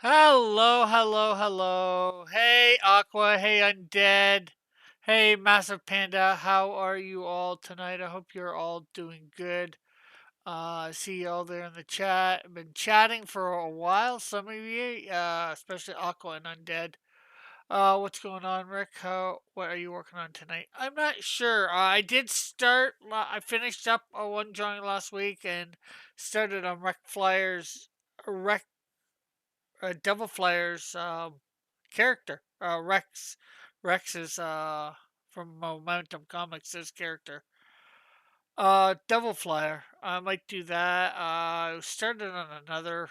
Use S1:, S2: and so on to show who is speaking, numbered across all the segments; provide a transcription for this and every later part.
S1: Hello, hello, hello. Hey, Aqua. Hey, Undead. Hey, Massive Panda. How are you all tonight? I hope you're all doing good. I see you all there in the chat. I've been chatting for a while. Some of you, especially Aqua and Undead. What's going on, Rick? What are you working on tonight? I'm not sure. I did start. I finished up one drawing last week and started on Rec Flyers. Rec Devil Flyer's character. Rex. Rex is from Momentum Comics. His character. Devil Flyer. I might do that. I started on another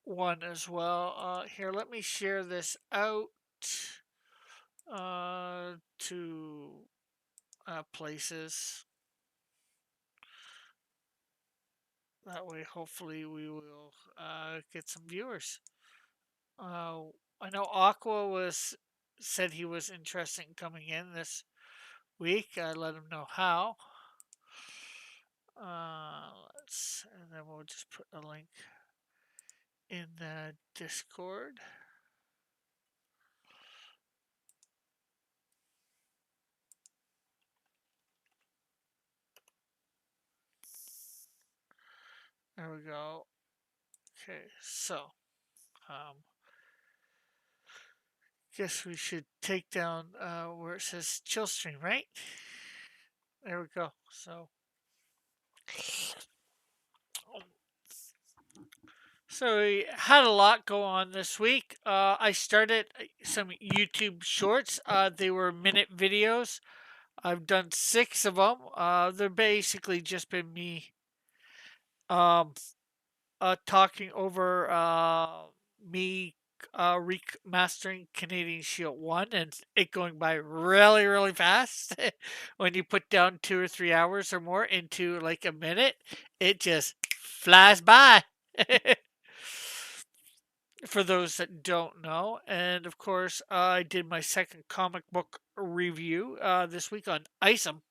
S1: one as well. Here, let me share this out to places. That way, hopefully, we will get some viewers. Uh, I know Aqua was said he was interested in coming in this week. I let him know how. And then we'll just put a link in the Discord. There we go. Okay, so guess we should take down where it says chill stream, right? There we go. So we had a lot go on this week. I started some YouTube shorts. They were minute videos. I've done 6 of them. They're basically just been me um, talking over me remastering Canadian Shield 1 and it going by really, really fast. When you put down 2 or 3 hours or more into like a minute, it just flies by. For those that don't know. And of course, I did my second comic book review this week on Isom.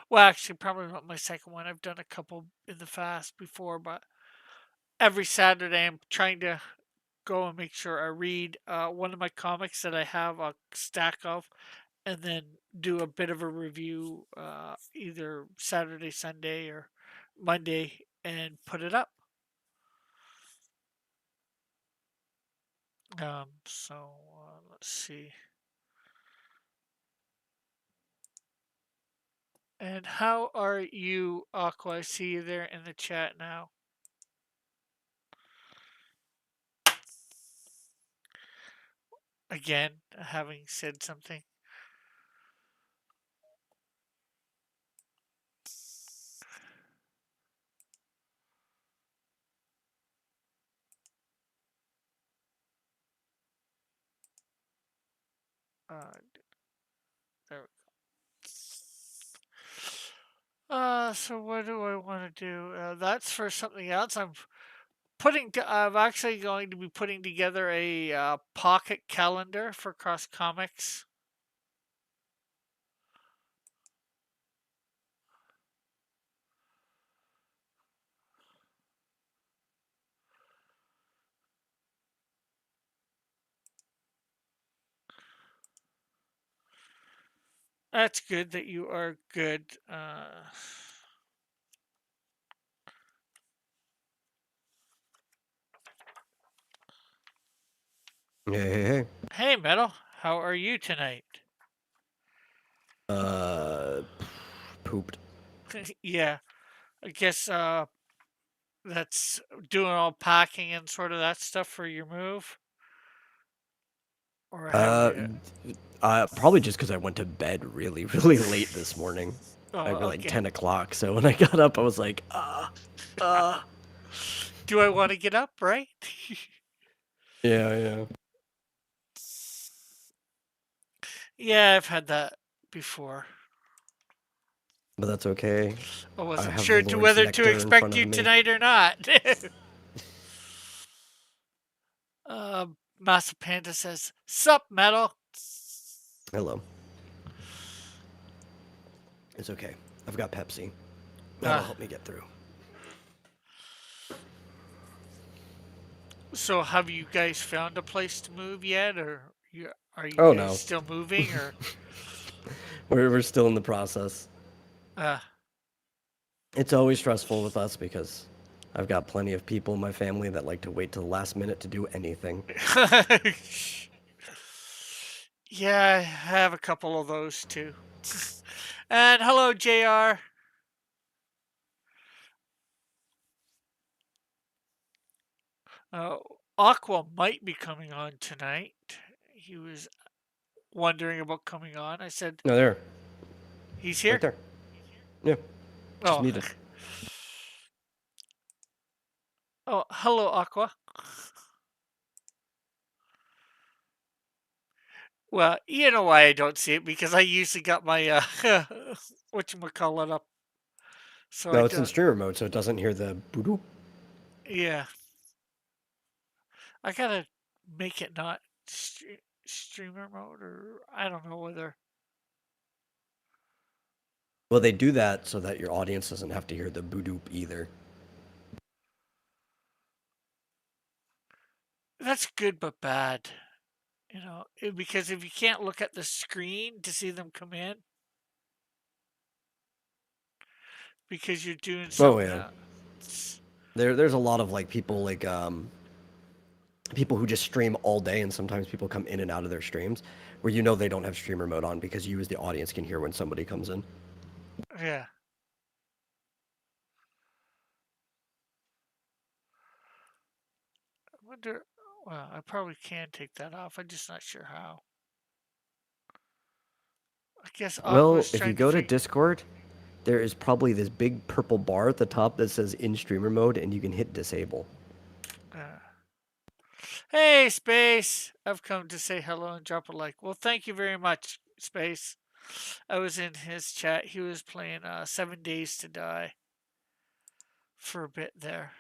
S1: Well, actually, probably not my second one. I've done a couple in the past before, but every Saturday I'm trying to go and make sure I read one of my comics that I have a stack of, and then do a bit of a review either Saturday, Sunday, or Monday, and put it up. Let's see. And how are you, Aqua? I see you there in the chat now. Again, having said something. Uh, there we go. So what do I want to do? That's for something else. I'm actually going to be putting together a pocket calendar for Cross Comics. That's good that you are good.
S2: Hey.
S1: Hey, Metal. How are you tonight?
S2: Uh, Pooped.
S1: Yeah, I guess that's doing all packing and sort of that stuff for your move. Or have
S2: Uh,
S1: you?
S2: Probably just because I went to bed really, really late this morning. Like
S1: Oh,
S2: like
S1: okay.
S2: 10 o'clock. So when I got up, I was like,
S1: Do I want to get up, right?
S2: Yeah, yeah.
S1: Yeah, I've had that before.
S2: But that's okay.
S1: I
S2: I
S1: wasn't
S2: have the
S1: sure to
S2: Lord's
S1: whether to
S2: nectar in
S1: expect
S2: front
S1: you
S2: of me.
S1: tonight or not. Master Panda says, "Sup, Metal."
S2: Hello. It's okay. I've got Pepsi. That'll
S1: Uh,
S2: help me get through.
S1: So have you guys found a place to move yet, or are you
S2: Oh
S1: guys
S2: no,
S1: still moving, or
S2: we're still in the process.
S1: uh,
S2: It's always stressful with us because I've got plenty of people in my family that like to wait to the last minute to do anything.
S1: yeah, I have a couple of those too. And hello, JR. Uh, Aqua might be coming on tonight. He was wondering about coming on. I said,
S2: No, there,
S1: he's
S2: right
S1: here.
S2: there. Yeah, just
S1: Oh,
S2: muted.
S1: oh, hello, Aqua. Well, you know why I don't see it because I usually got my whatchamacallit up, so I
S2: No, it's in
S1: don't.
S2: streamer mode, so it doesn't hear the boo.
S1: Yeah, I gotta make it not streamer mode, or I don't know whether
S2: Well, they do that so that your audience doesn't have to hear the boo either.
S1: that's good but bad. Because if you can't look at the screen to see them come in because you're doing
S2: Oh
S1: something
S2: yeah,
S1: else.
S2: there's a lot of like people people who just stream all day, and sometimes people come in and out of their streams where you know they don't have streamer mode on because you as the audience can hear when somebody comes in.
S1: Yeah. I wonder. Well, I probably can take that off. I'm just not sure how. I guess
S2: Well,
S1: Aqua's
S2: if you
S1: trying to
S2: go to
S1: figure.
S2: Discord, there is probably this big purple bar at the top that says in streamer mode, and you can hit disable.
S1: Uh, hey, Space! I've come to say hello and drop a like. Well, thank you very much, Space. I was in his chat. He was playing 7 Days to Die for a bit there.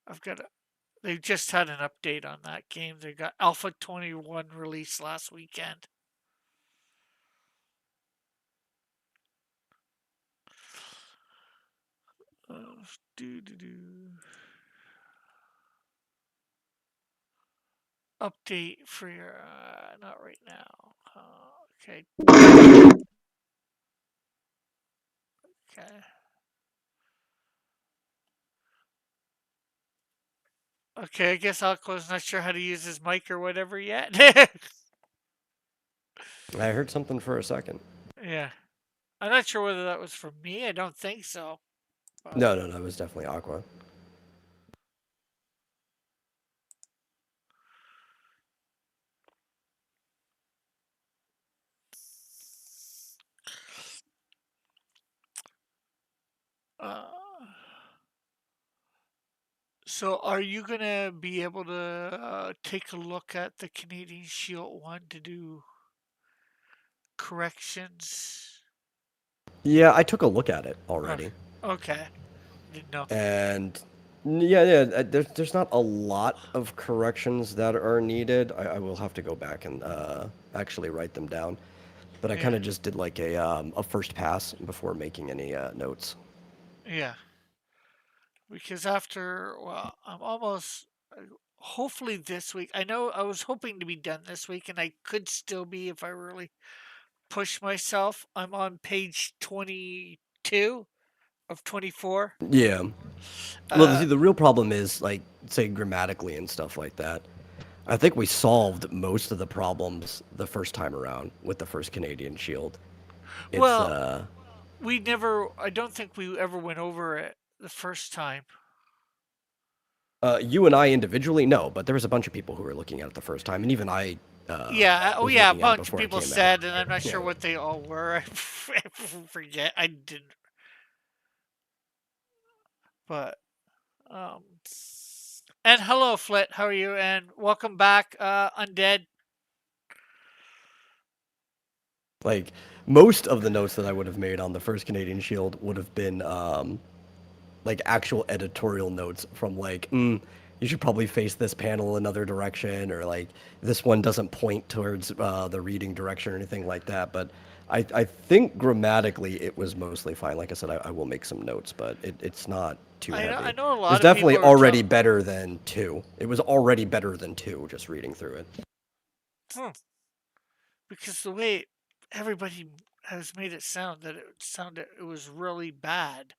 S1: I've got a, they just had an update on that game. They got Alpha 21 released last weekend. Do do do. Update for your not right now. Okay. Okay. Okay, I guess Aqua's not sure how to use his mic or whatever yet.
S2: I heard something for a second.
S1: Yeah. I'm not sure whether that was from me. I don't think so. But
S2: No, no, no, it was definitely Aqua.
S1: uh, so are you gonna be able to take a look at the Canadian Shield one to do corrections?
S2: Yeah, I took a look at it
S1: Uh,
S2: already,
S1: okay. Didn't know.
S2: and yeah, there's not a lot of corrections that are needed. I will have to go back and actually write them down, but I kind
S1: Yeah.
S2: of just did like a first pass before making any notes.
S1: Yeah. Because after, well, I'm almost, hopefully this week. I know I was hoping to be done this week, and I could still be if I really push myself. I'm on page 22 of 24.
S2: Yeah. Well,
S1: Uh,
S2: the real problem is like say grammatically and stuff like that. I think we solved most of the problems the first time around with the first Canadian Shield. It's
S1: well, I don't think we ever went over it the first time.
S2: you and I individually no, but there was a bunch of people who were looking at it the first time, and even I
S1: Yeah, oh
S2: was
S1: yeah, a
S2: looking at it
S1: bunch of
S2: before it
S1: people
S2: came out.
S1: said, and I'm not
S2: Yeah.
S1: sure what they all were. I forget. I didn't, but um, and hello, Flit. How are you? And welcome back, Undead.
S2: Like most of the notes that I would have made on the first Canadian Shield would have been like actual editorial notes from like, you should probably face this panel another direction, or like this one doesn't point towards the reading direction or anything like that. But I think grammatically it was mostly fine. Like I said, I will make some notes, but it's not too
S1: I
S2: heavy.
S1: know a
S2: It was
S1: lot of
S2: definitely
S1: people are
S2: already better than 2. It was already better than 2 just reading through it.
S1: because the way everybody has made it sound that it was really bad.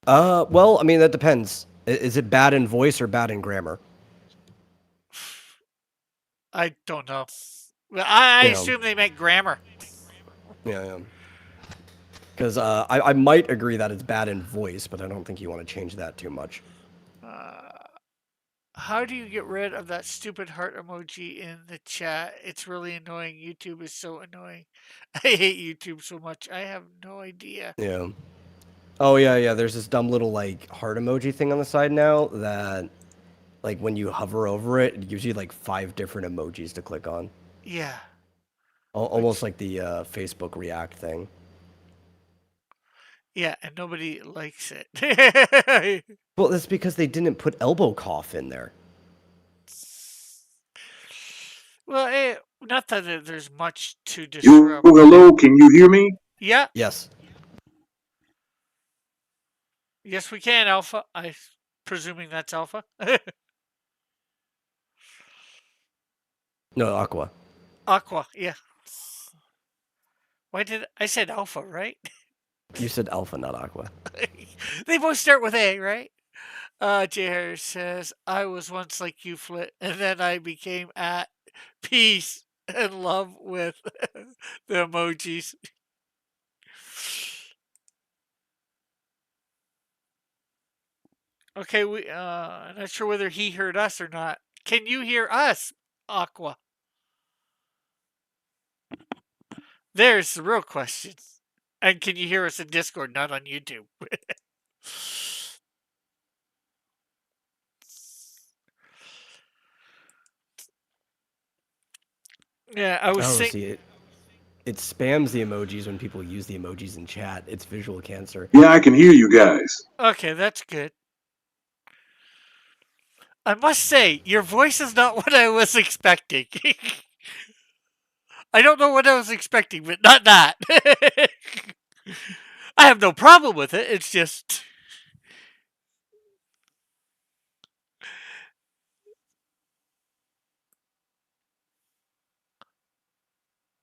S2: Well, I mean that depends. Is it bad in voice or bad in grammar?
S1: I don't know. Well, I
S2: You know,
S1: assume they meant grammar.
S2: yeah. Because I might agree that it's bad in voice, but I don't think you want to change that too much.
S1: Uh, how do you get rid of that stupid heart emoji in the chat? It's really annoying. YouTube is so annoying. I hate YouTube so much. I have no idea.
S2: Yeah. Oh yeah. There's this dumb little like heart emoji thing on the side now that, like, when you hover over it, it gives you like 5 different emojis to click on.
S1: Yeah,
S2: Almost
S1: which
S2: like the Facebook React thing.
S1: yeah, and nobody likes it.
S2: Well, that's because they didn't put elbow cough in there.
S1: Well, not that there's much to
S3: Yo,
S1: disrupt.
S3: hello, can you hear me?
S1: Yeah,
S2: Yes.
S1: yes, we can, Alpha. I presuming that's Alpha.
S2: No, Aqua.
S1: Aqua, yeah. Why did I said Alpha, right?
S2: You said Alpha, not Aqua.
S1: They both start with A, right? J. Harris says, I was once like you, Flit, and then I became at peace and love with the emojis. Okay, I'm not sure whether he heard us or not. Can you hear us, Aqua? There's the real question. And can you hear us in Discord, not on YouTube? Yeah, I was
S2: Oh,
S1: saying.
S2: see, it spams the emojis when people use the emojis in chat. It's visual cancer.
S3: Yeah, I can hear you guys.
S1: Okay, that's good. I must say, your voice is not what I was expecting. I don't know what I was expecting, but not that. I have no problem with it. It's just.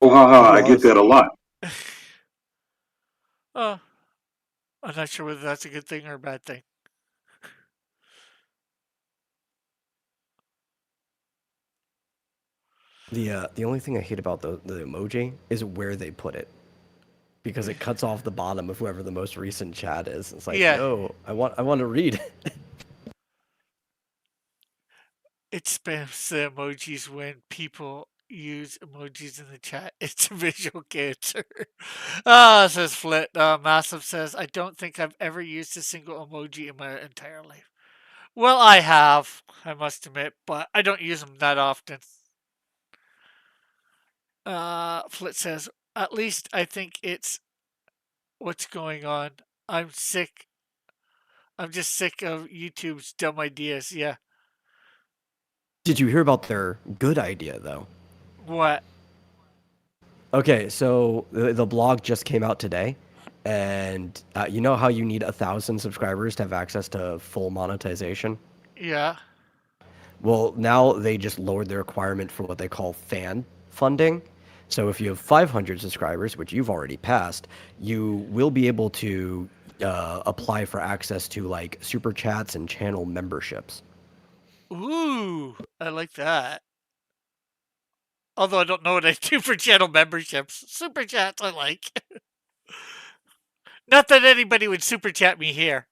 S3: Oh, haha, I get
S2: Honestly,
S3: that a lot.
S1: Oh, I'm not sure whether that's a good thing or a bad thing.
S2: the only thing I hate about the emoji is where they put it, because it cuts off the bottom of whoever the most recent chat is. It's like,
S1: Yeah,
S2: no, I want to read.
S1: it spams the emojis when people use emojis in the chat. It's a visual cancer. Says Flit. Massive says, I don't think I've ever used a single emoji in my entire life. Well, I have, I must admit, but I don't use them that often. Flit says, at least I think it's what's going on. I'm sick. I'm just sick of YouTube's dumb ideas. Yeah.
S2: Did you hear about their good idea though?
S1: What?
S2: Okay, so the blog just came out today, and you know how you need 1,000 subscribers to have access to full monetization?
S1: Yeah.
S2: Well, now they just lowered the requirement for what they call fan funding. So if you have 500 subscribers, which you've already passed, you will be able to apply for access to like super chats and channel memberships.
S1: Ooh, I like that. Although I don't know what I do for channel memberships. Super chats I like. Not that anybody would super chat me here.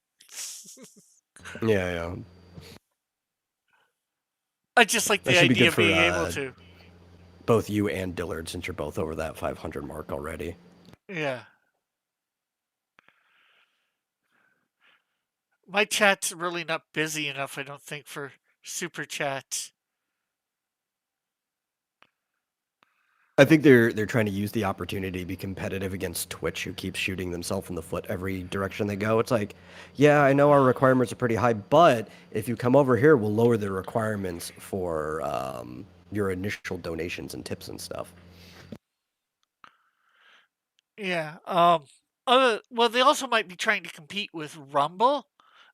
S2: Yeah.
S1: I just like
S2: That
S1: the
S2: should be
S1: idea
S2: good
S1: of
S2: for
S1: being able to.
S2: both you and Dillard, since you're both over that 500 mark already.
S1: Yeah. My chat's really not busy enough, I don't think, for super chats.
S2: I think they're trying to use the opportunity to be competitive against Twitch, who keeps shooting themselves in the foot every direction they go. It's like, yeah, I know our requirements are pretty high, but if you come over here, we'll lower the requirements for your initial donations and tips and stuff.
S1: Yeah. Well, they also might be trying to compete with Rumble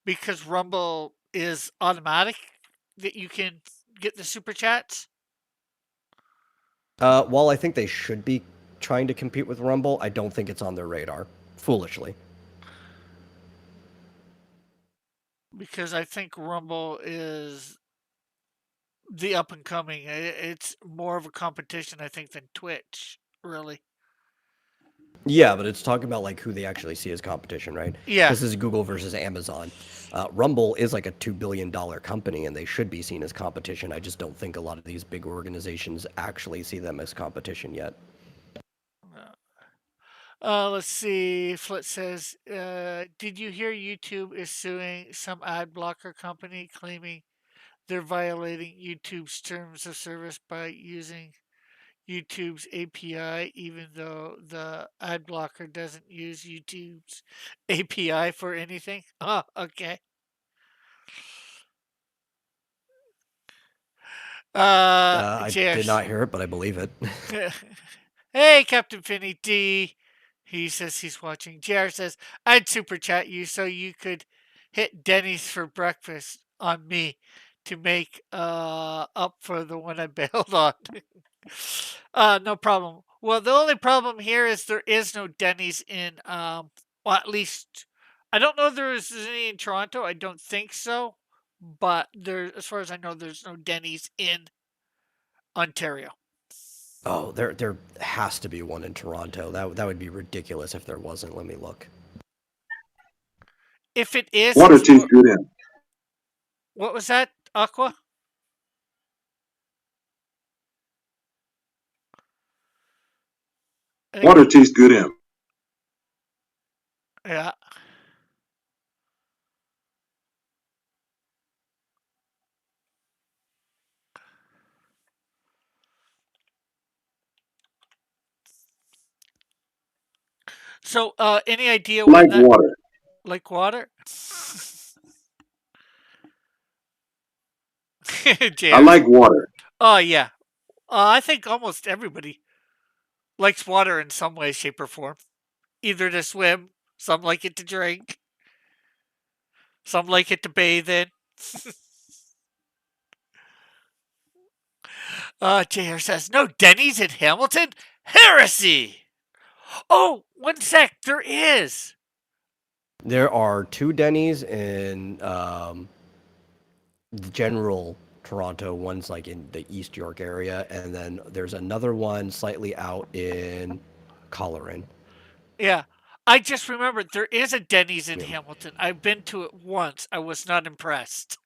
S1: because Rumble is automatic that you can get the super chats.
S2: While I think they should be trying to compete with Rumble, I don't think it's on their radar. Foolishly.
S1: Because I think Rumble is the up and coming. It's more of a competition, I think, than Twitch, really.
S2: Yeah, but it's talking about like who they actually see as competition, right?
S1: Yeah.
S2: This is Google versus Amazon. Rumble is like a $2 billion company, and they should be seen as competition. I just don't think a lot of these big organizations actually see them as competition yet.
S1: Let's see. Flit says, did you hear YouTube is suing some ad blocker company claiming they're violating YouTube's terms of service by using YouTube's API, even though the ad blocker doesn't use YouTube's API for anything? Oh, okay.
S2: I did
S1: Cheers.
S2: not hear it, but I believe it.
S1: Hey, Captain Finney D. He says he's watching. JR says, I'd super chat you so you could hit Denny's for breakfast on me to make up for the one I bailed on. No problem. Well, the only problem here is there is no Denny's in, well, at least, I don't know if there is any in Toronto. I don't think so. But there, as far as I know, there's no Denny's in Ontario.
S2: Oh, there has to be one in Toronto. That would be ridiculous if there wasn't. Let me look.
S1: If it is,
S3: Water
S1: it's
S3: tastes
S1: more,
S3: good in.
S1: what was that, Aqua? I think
S3: Water tastes good in.
S1: yeah. So, any idea when
S3: Like
S1: that,
S3: water.
S1: like water?
S3: I
S1: JR.
S3: like water.
S1: Oh yeah. I think almost everybody likes water in some way, shape, or form. Either to swim, some like it to drink, some like it to bathe in. JR says, no Denny's in Hamilton? Heresy! Oh, one sec, there is.
S2: There are 2 Denny's in the general Toronto. One's like in the East York area, and then there's another one slightly out in Coleraine.
S1: Yeah. I just remembered there is a Denny's in
S2: Yeah.
S1: Hamilton. I've been to it once. I was not impressed.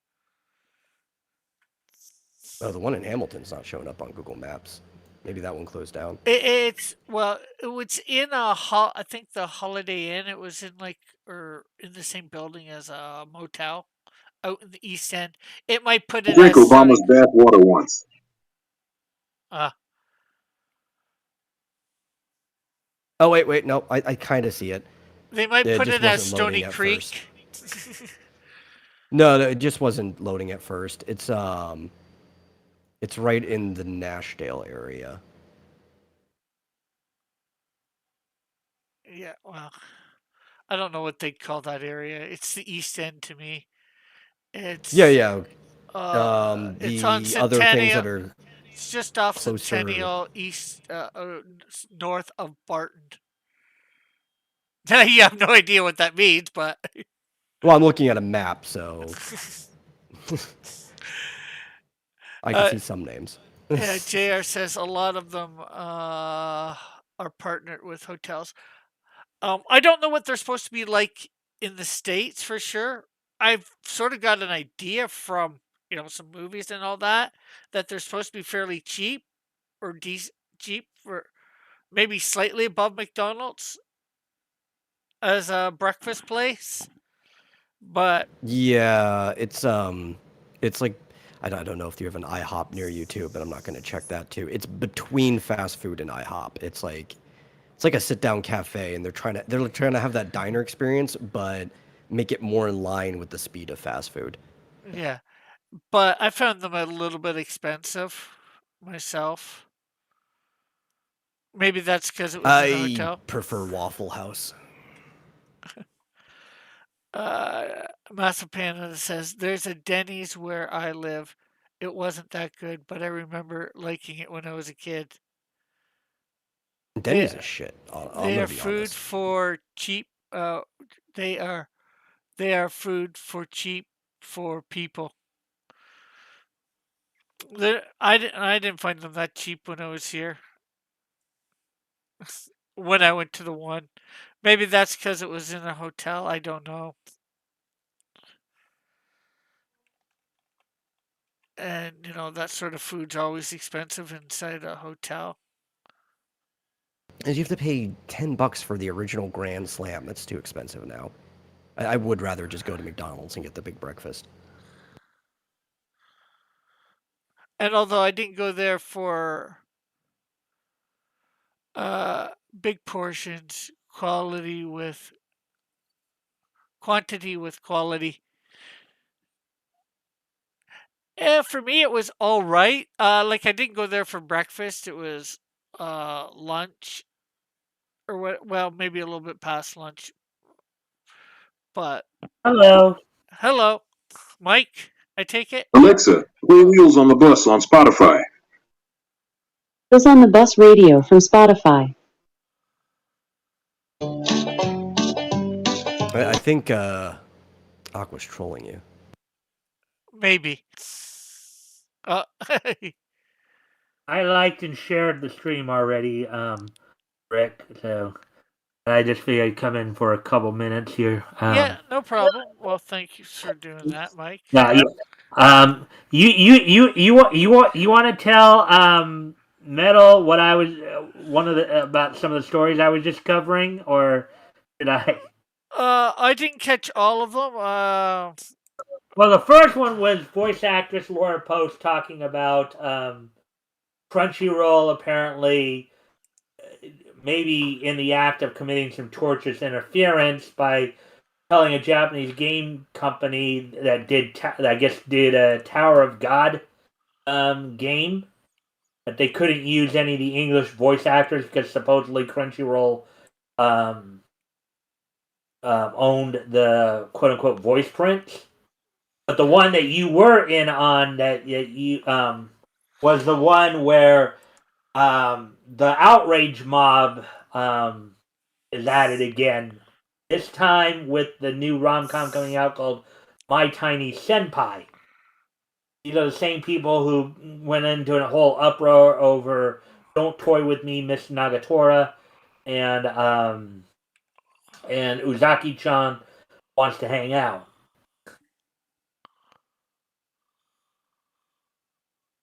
S2: Oh, the one in Hamilton's not showing up on Google Maps. Maybe that one closed down.
S1: It's well, it was in I think the Holiday Inn. It was in like or in the same building as a motel out in the East End. It might put it
S3: Drink
S1: as Sony.
S3: Obama's bath water once.
S1: Uh,
S2: Oh, wait, no, I kind of see it.
S1: they might
S2: It
S1: put
S2: just
S1: it as
S2: wasn't loading
S1: Stony
S2: at
S1: Creek.
S2: No, it just wasn't loading at first. It's right in the Nashdale area.
S1: Yeah, well, I don't know what they'd call that area. It's the East End to me. It's
S2: Yeah.
S1: it's on
S2: The other things
S1: Centennial.
S2: that are
S1: It's just off
S2: closer.
S1: Centennial East, north of Barton. You have no idea what that means, but
S2: Well, I'm looking at a map, so I can see some names.
S1: yeah, JR says a lot of them are partnered with hotels. I don't know what they're supposed to be like in the States for sure. I've sort of got an idea from, some movies and all that they're supposed to be fairly cheap or cheap for maybe slightly above McDonald's as a breakfast place. But
S2: Yeah, it's like I don't know if you have an IHOP near you too, but I'm not going to check that too. It's between fast food and IHOP. It's like a sit-down cafe, and they're trying to have that diner experience, but make it more in line with the speed of fast food.
S1: yeah, but I found them a little bit expensive myself. Maybe that's because it was in a
S2: I
S1: hotel.
S2: prefer Waffle House.
S1: Massive Panda says, "There's a Denny's where I live. It wasn't that good, but I remember liking it when I was a kid. They
S2: Denny's is shit. I'm
S1: they
S2: gonna
S1: are
S2: be
S1: food
S2: honest.
S1: for cheap. They are they are food for cheap for people. I didn't find them that cheap when I was here. When I went to the one, maybe that's because it was in a hotel. I don't know. And that sort of food's always expensive inside a hotel.
S2: And you have to pay $10 for the original Grand Slam. That's too expensive now. I would rather just go to McDonald's and get the big breakfast.
S1: And although I didn't go there for big portions, quantity with quality. For me, it was all right. Like I didn't go there for breakfast. It was lunch or what? Well, maybe a little bit past lunch. But
S4: Hello.
S1: hello, Mike. I take it.
S3: Alexa, play
S1: Oh,
S3: Wheels on the Bus on Spotify.
S5: Wheels on the Bus Radio from Spotify.
S2: I think Aqua's trolling you.
S1: maybe. Uh,
S4: I liked and shared the stream already, Rick. So I just figured I'd come in for a couple minutes here.
S1: yeah, no problem. Well, thank you for doing that, Mike.
S4: Yeah. You want to tell Metal what I was one of the about some of the stories I was just covering, or did I?
S1: I didn't catch all of them.
S4: Well, the first one was voice actress Laura Post talking about Crunchyroll apparently maybe in the act of committing some tortious interference by telling a Japanese game company that did a Tower of God game that they couldn't use any of the English voice actors because supposedly Crunchyroll owned the quote unquote voice prints. But the one that you were in on that you was the one where the outrage mob is at it again. This time with the new rom-com coming out called My Tiny Senpai. These are the same people who went into a whole uproar over "Don't Toy with Me, Miss Nagatora," and Uzaki-chan wants to hang out.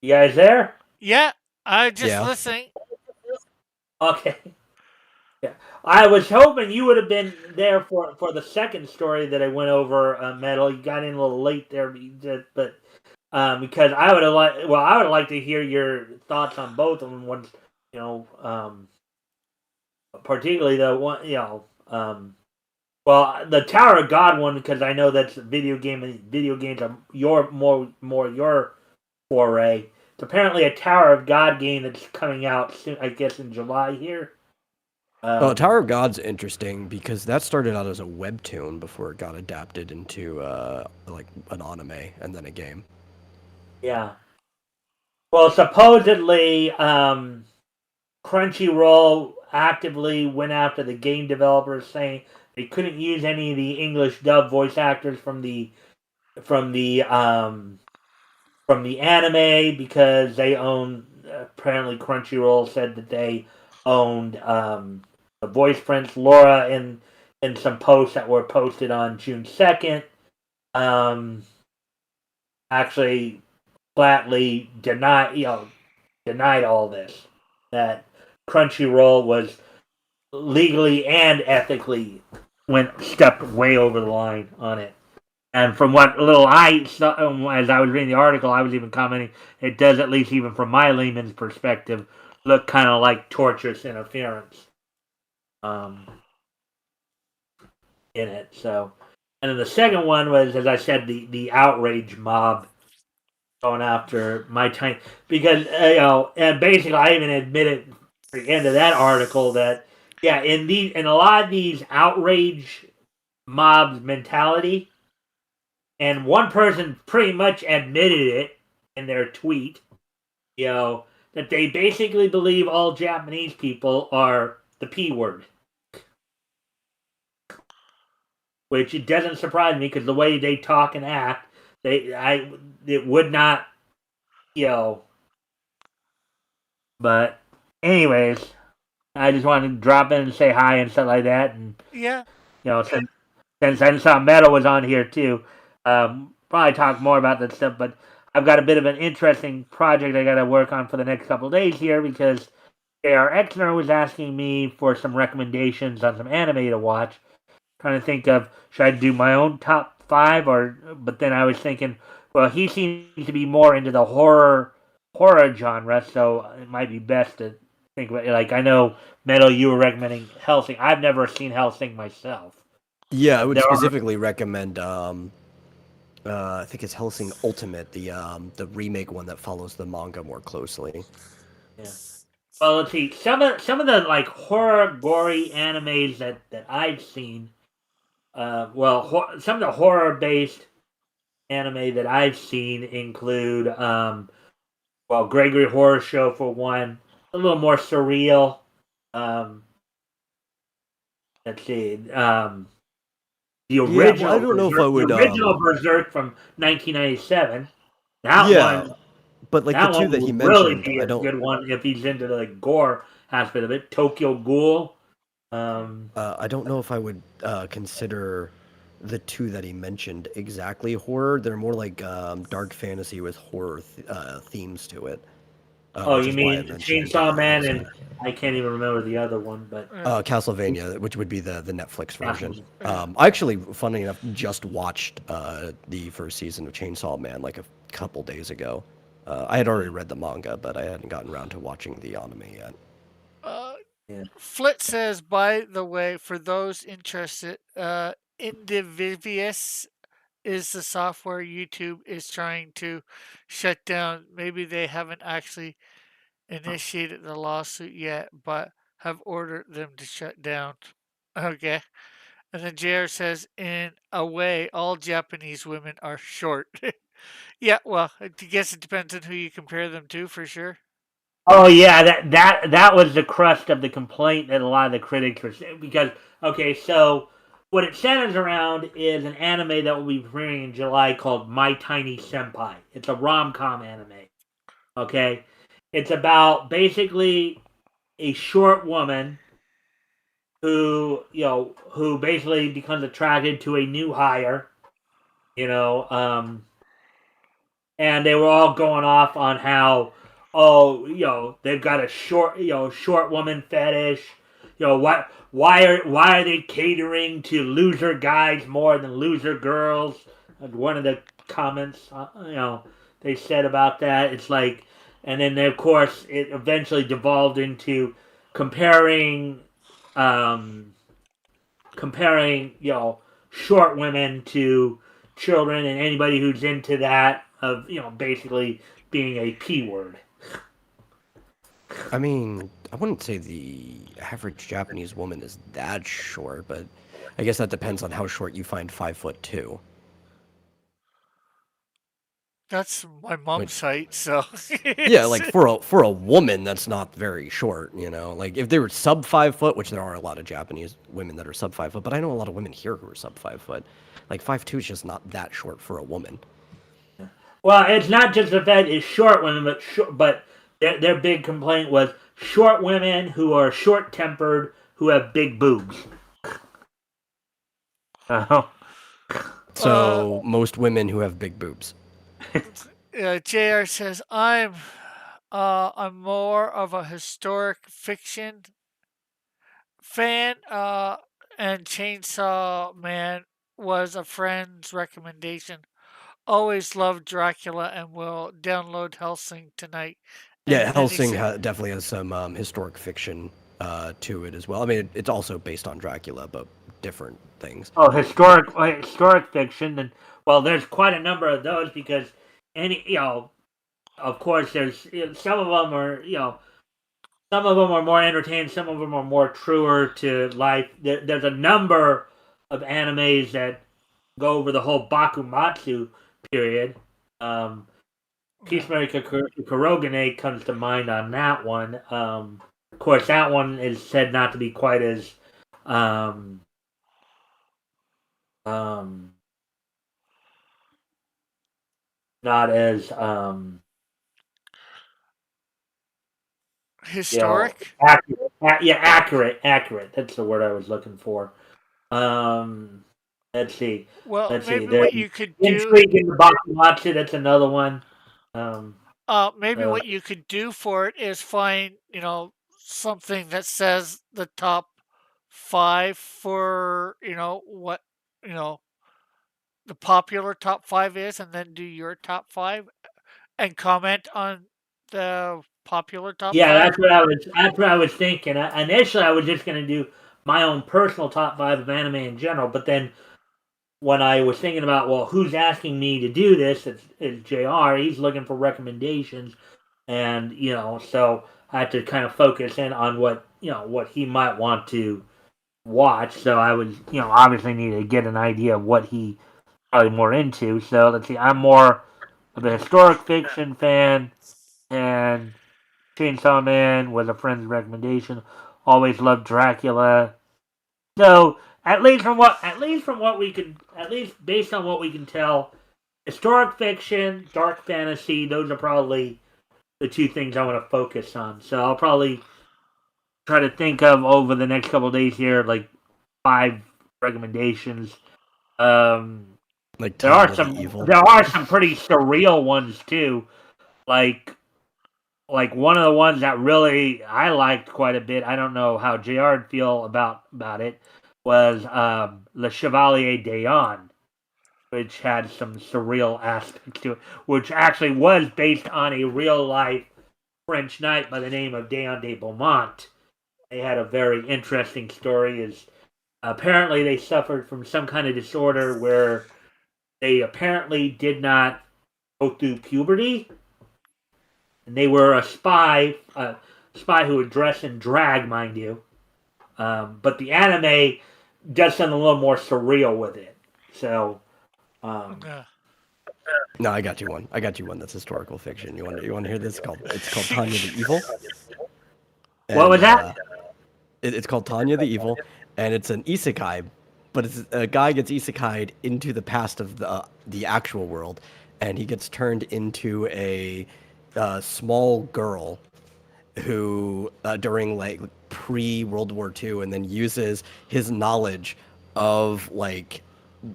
S4: You guys there?
S1: Yeah, I just
S2: Yeah.
S1: listening.
S4: Okay. Yeah, I was hoping you would have been there for the second story that I went over. Metal, you got in a little late there, but because I would have liked to hear your thoughts on both of them. Once particularly the one, well, the Tower of God one because I know that's a video game and video games are more your foray. It's apparently a Tower of God game that's coming out soon, I guess in July here.
S2: Well, Tower of God's interesting because that started out as a webtoon before it got adapted into like an anime and then a game.
S4: Yeah. Well, supposedly, Crunchyroll actively went after the game developers, saying they couldn't use any of the English dub voice actors from the anime because they own. Apparently, Crunchyroll said that they owned the voice prints. Laura in some posts that were posted on June 2nd, actually flatly denied all this. That Crunchyroll was legally and ethically stepped way over the line on it. And from what little I saw, as I was reading the article, I was even commenting, it does, at least even from my layman's perspective, look kind of like torturous interference in it. So, and then the second one was, as I said, the outrage mob going after My Tiny, because and basically I even admitted at the end of that article that in a lot of these outrage mob's mentality. And one person pretty much admitted it in their tweet, that they basically believe all Japanese people are the P word. Which it doesn't surprise me because the way they talk and act, it would not, But anyways, I just wanted to drop in and say hi and stuff like that, and
S1: Yeah.
S4: Since I saw Metal was on here too, probably talk more about that stuff. But I've got a bit of an interesting project I got to work on for the next couple of days here because J.R. Exner was asking me for some recommendations on some anime to watch. Trying to think of, should I do my own top 5 but then I was thinking, well, he seems to be more into the horror genre, so it might be best to think about it. Like, I know, Metal, you were recommending Hellsing. I've never seen Hellsing myself.
S2: Yeah, I would
S4: There are-
S2: specifically recommend. I think it's Hellsing Ultimate, the remake one that follows the manga more closely.
S4: Yeah. Well, let's see. Some of the like horror, gory animes that I've seen. Some of the horror-based anime that I've seen include, Gregory Horror Show for one, a little more surreal. Let's see. The original.
S2: I don't know if I would.
S4: The original Berserk from 1997. That one.
S2: But like
S4: That
S2: the two
S4: one
S2: that he
S4: would really
S2: mentioned,
S4: be
S2: I
S4: a
S2: don't.
S4: good one if he's into the gore aspect of it. Tokyo Ghoul.
S2: I don't know if I would consider the two that he mentioned exactly horror. They're more like dark fantasy with horror themes to it. Which
S4: You
S2: is why I
S4: mean
S2: mentioned,
S4: Chainsaw Man
S2: Hellsing.
S4: and I can't even remember the other one, but
S2: Castlevania, which would be the Netflix version.
S1: Yeah.
S2: I actually, funny enough, just watched the first season of Chainsaw Man like a couple days ago. I had already read the manga, but I hadn't gotten around to watching the anime yet.
S1: Flit says, by the way, for those interested, Individuous is the software YouTube is trying to shut down. Maybe they haven't actually initiated the lawsuit yet, but have ordered them to shut down. Okay. And then JR says, in a way, all Japanese women are short. Yeah, well, I guess it depends on who you compare them to, for sure.
S4: oh yeah, that was the crust of the complaint that a lot of the critics were saying. Because so what it centers around is an anime that will be premiering in July called My Tiny Senpai. It's a rom-com anime. Okay, it's about basically a short woman who basically becomes attracted to a new hire. And they were all going off on how, they've got a short woman fetish. Why are they catering to loser guys more than loser girls? One of the comments, they said about that. It's like, and then of course it eventually devolved into comparing, short women to children and anybody who's into that of basically being a P word.
S2: I mean, I wouldn't say the average Japanese woman is that short, but I guess that depends on how short you find 5'2".
S1: That's my mom's height, so.
S2: Yeah, like for a woman, that's not very short, Like if they were sub 5 foot, which there are a lot of Japanese women that are sub 5 foot, but I know a lot of women here who are sub 5 foot. Like 5'2" is just not that short for a woman.
S4: Well, it's not just the fact it's short women, but their big complaint was short women who are short-tempered who have big boobs.
S2: So most women who have big boobs.
S1: JR says, I'm more of a historic fiction fan, and Chainsaw Man was a friend's recommendation. Always loved Dracula and will download Hellsing tonight.
S2: Yeah,
S1: And then he
S2: Hellsing
S1: said-
S2: definitely has some historic fiction to it as well. I mean, it's also based on Dracula, but different things.
S4: Oh, historic fiction, and there's quite a number of those because of course, there's some of them are some of them are more entertaining, some of them are more truer to life. There's a number of animes that go over the whole Bakumatsu period. Peacemaker Kurogane comes to mind on that one. Of course, that one is said not to be quite as not as
S1: Historic.
S4: accurate. Accurate. That's the word I was looking for. Let's see.
S1: Well,
S4: Let's see.
S1: maybe
S4: There's
S1: what you could do.
S4: Intrigue in the Bakumatsu. That's another one.
S1: Maybe what you could do for it is find, something that says the top 5 for, what, you know, the popular top 5 is, and then do your top 5 and comment on the popular top
S4: Yeah,
S1: 5.
S4: that's what I was. That's what I was thinking. Initially, I was just going to do my own personal top 5 of anime in general, but then when I was thinking about, well, who's asking me to do this? It's JR. He's looking for recommendations, and so I had to kind of focus in on what he might want to watch. So I was, obviously need to get an idea of what he probably more into. So let's see. I'm more of a historic fiction fan, and Chainsaw Man was a friend's recommendation. Always loved Dracula. So at least from what we can, at least based on what we can tell, historic fiction, dark fantasy, those are probably the two things I want to focus on. So I'll probably try to think of over the next couple of days here, like 5 recommendations.
S2: Like
S4: There are
S2: Tanya the Evil.
S4: some pretty surreal ones too, like one of the ones that really I liked quite a bit. I don't know how JR would feel about it. Was Le Chevalier d'Eon, which had some surreal aspects to it, which actually was based on a real life French knight by the name of Deon de Beaumont. They had a very interesting story. Is apparently they suffered from some kind of disorder where they apparently did not go through puberty, and they were a spy who would dress in drag, mind you. But the anime does something a little more surreal with it. So,
S1: Yeah.
S2: No, I got you one. That's historical fiction. You want to hear this? It's called Tanya the Evil.
S4: What was that?
S2: It's called Tanya the Evil, and it's an isekai, but it's a guy gets isekai'd into the past of the actual world, and he gets turned into a small girl who during like pre-World War II, and then uses his knowledge of like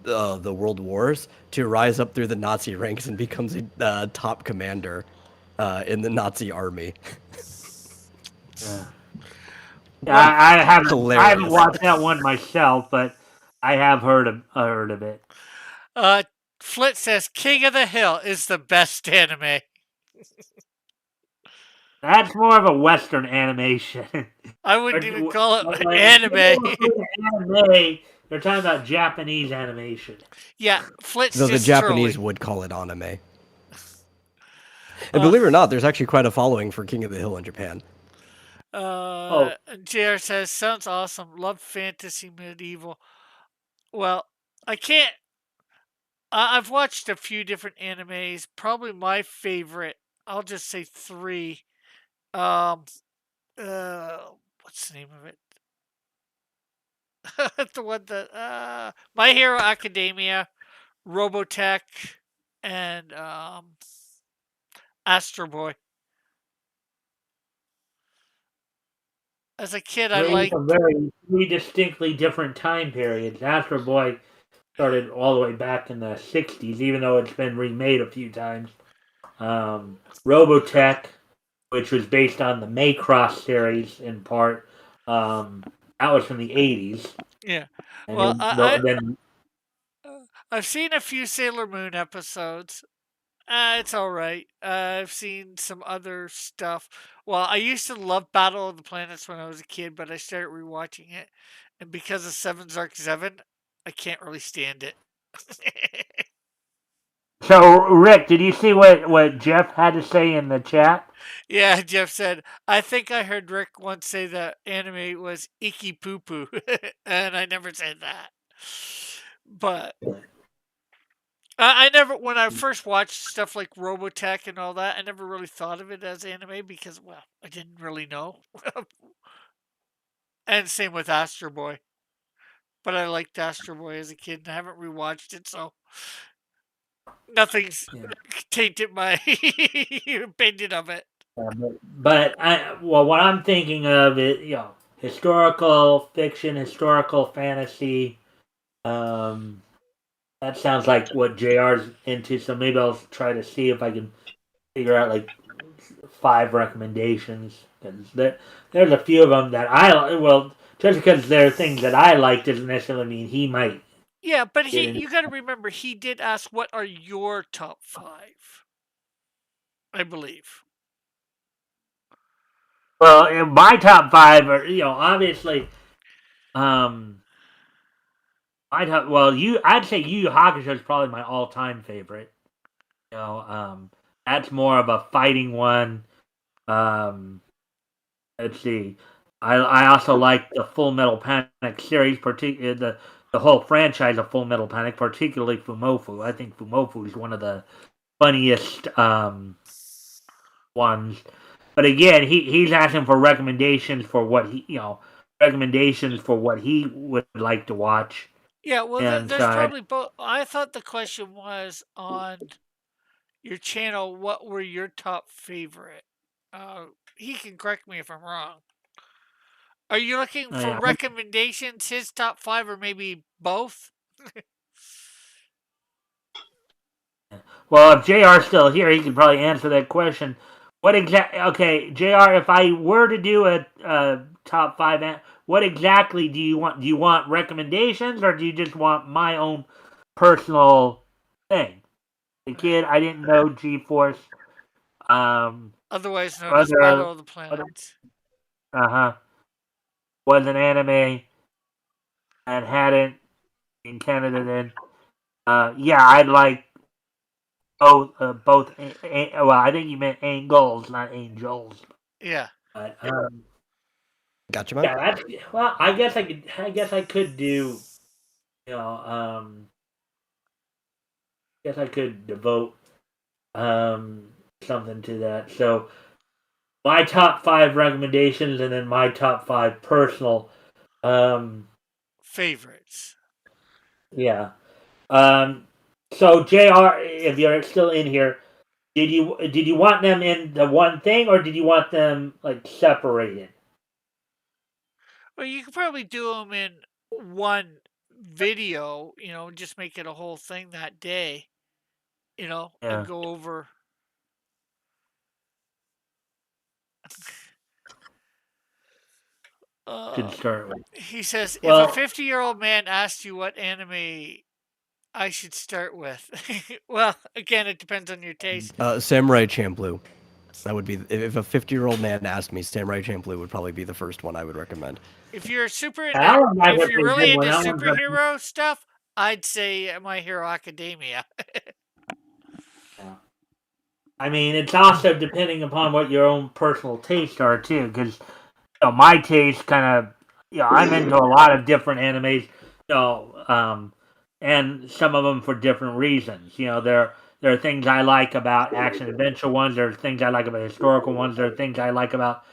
S2: the world wars to rise up through the Nazi ranks and becomes a top commander in the Nazi army.
S4: I haven't
S2: Hilarious.
S4: watched that one myself, but I have heard of it.
S1: Flit says King of the Hill is the best anime.
S4: That's more of a Western animation.
S1: I wouldn't even call it anime.
S4: Anime. They're talking about Japanese animation.
S1: Yeah, Flit's
S2: Though the
S1: just
S2: Japanese
S1: trolling.
S2: would call it anime. And believe it or not, there's actually quite a following for King of the Hill in Japan.
S1: JR says, sounds awesome. Love fantasy medieval. Well, I can't. I've watched a few different animes. Probably my favorite, I'll just say 3. What's the name of it? The one that My Hero Academia, Robotech, and Astro Boy. As a kid, I liked.
S4: Three distinctly different time periods. Astro Boy started all the way back in the 60s, even though it's been remade a few times. Robotech, which was based on the Macross series in part, that was from the 80s.
S1: Yeah.
S4: And
S1: Well,
S4: then
S1: I've seen a few Sailor Moon episodes. It's all right. I've seen some other stuff. Well, I used to love Battle of the Planets when I was a kid, but I started rewatching it, and because of Seven Zark Seven, I can't really stand it.
S4: So, Rick, did you see what Jeff had to say in the chat?
S1: Yeah, Jeff said, I think I heard Rick once say that anime was icky poo poo, and I never said that. But I never, when I first watched stuff like Robotech and all that, I never really thought of it as anime because, well, I didn't really know. And same with Astro Boy. But I liked Astro Boy as a kid and I haven't rewatched it, so nothing's
S4: Yeah.
S1: tainted my opinion of it.
S4: But what I'm thinking of is, historical fiction, historical fantasy. That sounds like what JR's into. So maybe I'll try to see if I can figure out like 5 recommendations. Because there's a few of them that just because they're things that I like doesn't necessarily mean he might.
S1: Yeah, but you got to remember, he did ask, what are your top 5? I believe.
S4: Well, my top 5 are, obviously, I'd say Yu Yu Hakusho is probably my all-time favorite. That's more of a fighting one. Let's see. I also like the Full Metal Panic series, particularly the whole franchise of Full Metal Panic, particularly Fumofu. I think Fumofu is one of the funniest ones. But again, he's asking for recommendations for what he would like to watch.
S1: Yeah, well,
S4: And
S1: there's probably both. I thought the question was on your channel, what were your top favorite? He can correct me if I'm wrong. Are you looking for recommendations, his top 5, or maybe both?
S4: Well, if JR's still here, he can probably answer that question. Okay, JR, if I were to do a top 5, what exactly do you want? Do you want recommendations, or do you just want my own personal thing? The kid, I didn't know G-Force.
S1: Otherwise known as Battle of the Planets.
S4: Was an anime and hadn't in Canada then. I'd like both. Well, I think you meant angles, not angels.
S1: Yeah.
S4: But,
S2: Gotcha, man.
S4: Yeah, I guess I could do. Guess I could devote something to that. So my top 5 recommendations, and then my top 5 personal
S1: favorites.
S4: Yeah. So JR, if you're still in here, did you want them in the one thing, or did you want them like separated?
S1: Well, you could probably do them in one video, just make it a whole thing that day, and go over.
S4: Could start with.
S1: He says, if a 50-year-old man asked you what anime I should start with, well, again, it depends on your taste.
S2: Samurai Champloo. That would be, if a 50-year-old man asked me, Samurai Champloo would probably be the first one I would recommend.
S1: If you're if you're really into superhero stuff, I'd say My Hero Academia.
S4: I mean, it's also depending upon what your own personal tastes are too, because my taste kind of, I'm into a lot of different animes, and some of them for different reasons. There are things I like about action adventure ones. There are things I like about historical ones. There are things I like about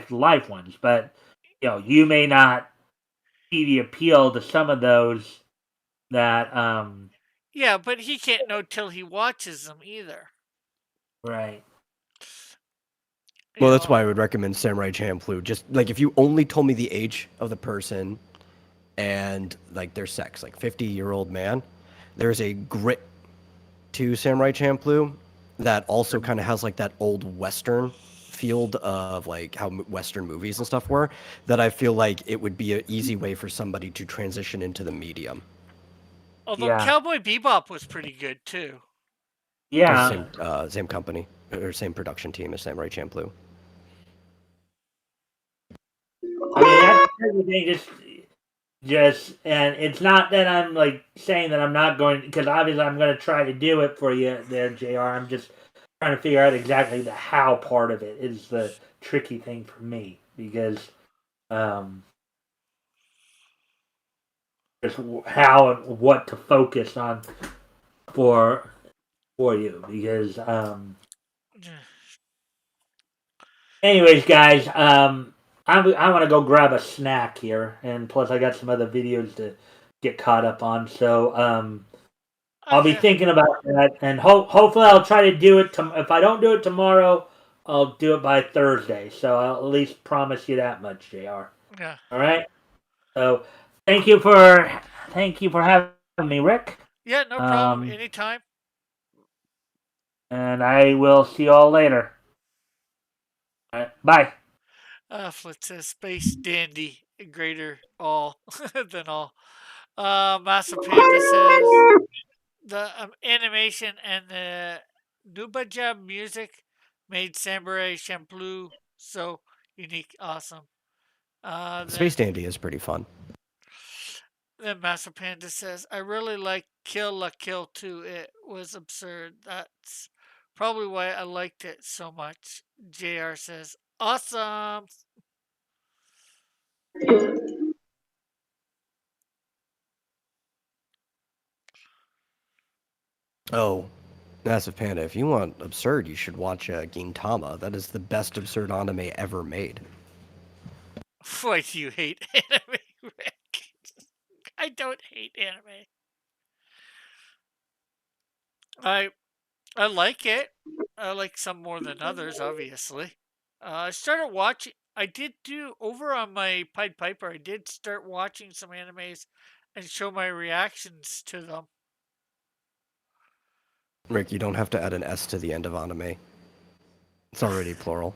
S4: life ones. But you may not see the appeal to some of those that.
S1: Yeah, but he can't know till he watches them either.
S4: Right.
S2: Well, that's why I would recommend Samurai Champloo. Just like if you only told me the age of the person and like their sex, like 50-year-old man, there's a grit to Samurai Champloo that also kind of has like that old Western field of like how Western movies and stuff were, that I feel like it would be an easy way for somebody to transition into the medium.
S1: Although Cowboy Bebop was pretty good too.
S2: Yeah. Same company or same production team as Samurai Champloo.
S4: I mean, that's everything. And it's not that I'm like saying that I'm not going, because obviously I'm going to try to do it for you there, JR. I'm just trying to figure out exactly the how part of it is the tricky thing for me, because there's just how and what to focus on for you, because anyways, guys, I want to go grab a snack here, and plus I got some other videos to get caught up on. So I'll be
S1: Okay.
S4: thinking about that, and hopefully I'll try to do it. If I don't do it tomorrow, I'll do it by Thursday. So I'll at least promise you that much, Jr.
S1: Yeah.
S4: All right. So thank you for having me, Rick.
S1: Yeah, no problem. Anytime.
S4: And I will see you all later. All right. Bye.
S1: Flint says Space Dandy, greater all than all. Massive Panda says the animation and the Nubajab music made Samurai Champloo so unique, awesome.
S2: Space Dandy is pretty fun.
S1: Then Massive Panda says, I really like Kill La Kill too. It was absurd. That's probably why I liked it so much. JR says, awesome.
S2: Oh, Massive Panda, if you want absurd, you should watch Gintama. That is the best absurd anime ever made.
S1: Why do you hate anime, Rick? I don't hate anime. I like it. I like some more than others, obviously. I started watching. I did do over on my Pied Piper. I did start watching some animes and show my reactions to them.
S2: Rick, you don't have to add an S to the end of anime. It's already plural.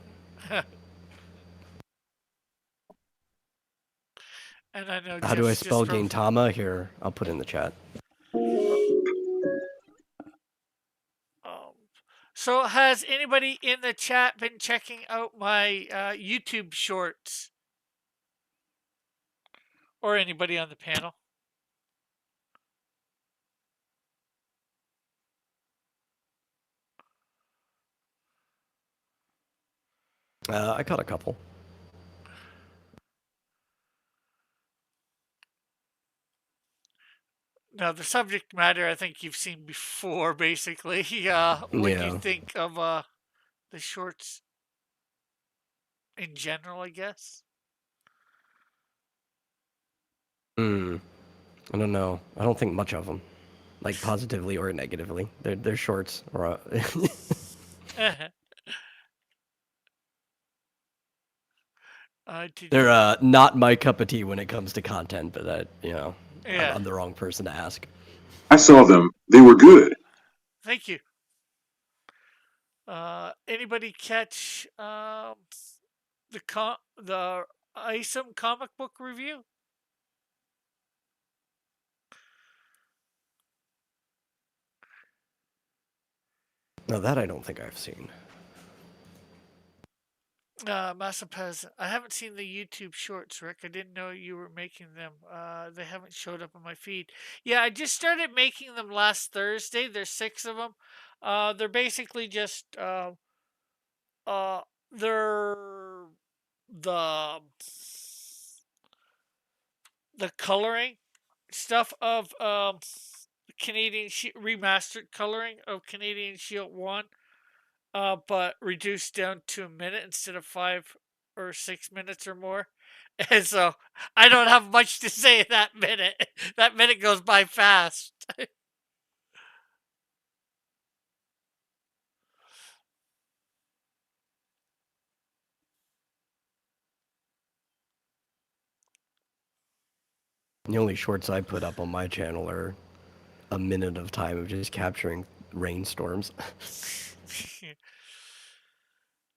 S1: And I know
S2: How do I
S1: Jeff's
S2: spell
S1: just
S2: Gintama? Here, I'll put in the chat.
S1: So has anybody in the chat been checking out my YouTube shorts? Or anybody on the panel?
S2: I caught a couple.
S1: Now, the subject matter I think you've seen before, basically. What do you think of the shorts in general, I guess?
S2: I don't know. I don't think much of them. Like, positively or negatively. They're shorts. Or, they're not my cup of tea when it comes to content, but
S1: yeah.
S2: I'm the wrong person to ask.
S3: I saw them. They were good.
S1: Thank you. Anybody catch the Isom comic book review?
S2: No, that I don't think I've seen.
S1: Massapez, I haven't seen the YouTube shorts, Rick. I didn't know you were making them. They haven't showed up on my feed. Yeah, I just started making them last Thursday. There's 6 of them. They're basically just they're the coloring stuff of Canadian remastered coloring of Canadian Shield 1. But reduced down to a minute instead of 5 or 6 minutes or more. And so I don't have much to say in that minute. That minute goes by fast.
S2: The only shorts I put up on my channel are a minute of time of just capturing rainstorms.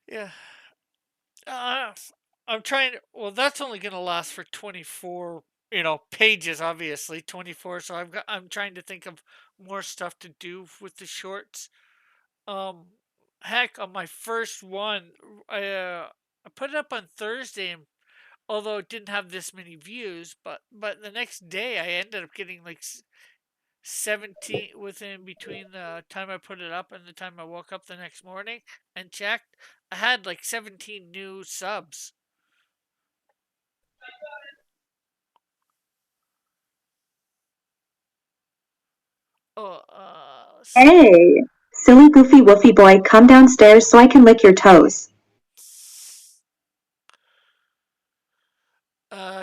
S1: Yeah. I'm trying to, well, that's only going to last for 24, pages, obviously, 24. So I'm trying to think of more stuff to do with the shorts. Heck, on my first one, I put it up on Thursday, and although it didn't have this many views, but the next day I ended up getting like 17 within between the time I put it up and the time I woke up the next morning and checked. I had like 17 new subs. Oh, let's see.
S6: Hey, silly goofy woofy boy, come downstairs so I can lick your toes.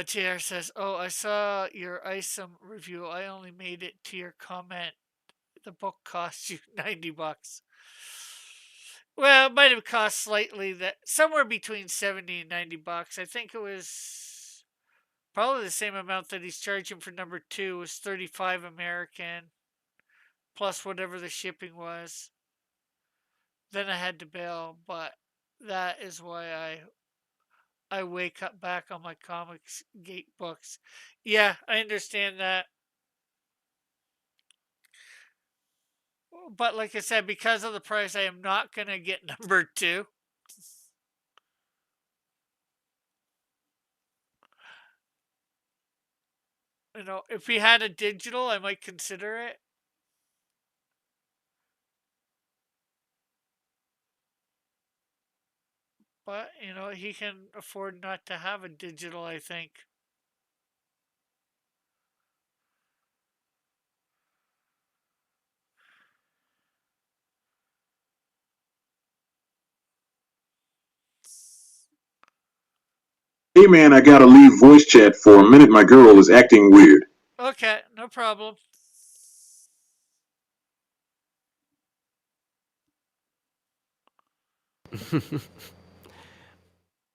S1: JR says, "Oh, I saw your ISOM review. I only made it to your comment. The book cost you $90." Well, it might have cost slightly that somewhere between 70 and $90. I think it was probably the same amount that he's charging for number 2 was 35 American plus whatever the shipping was. Then I had to bail, but that is why I wake up back on my Comics Gate books. Yeah, I understand that. But like I said, because of the price, I am not going to get number 2. You know, if we had a digital, I might consider it. But, you know, he can afford not to have a digital, I think.
S3: Hey man, I gotta leave voice chat for a minute. My girl is acting weird.
S1: Okay, no problem.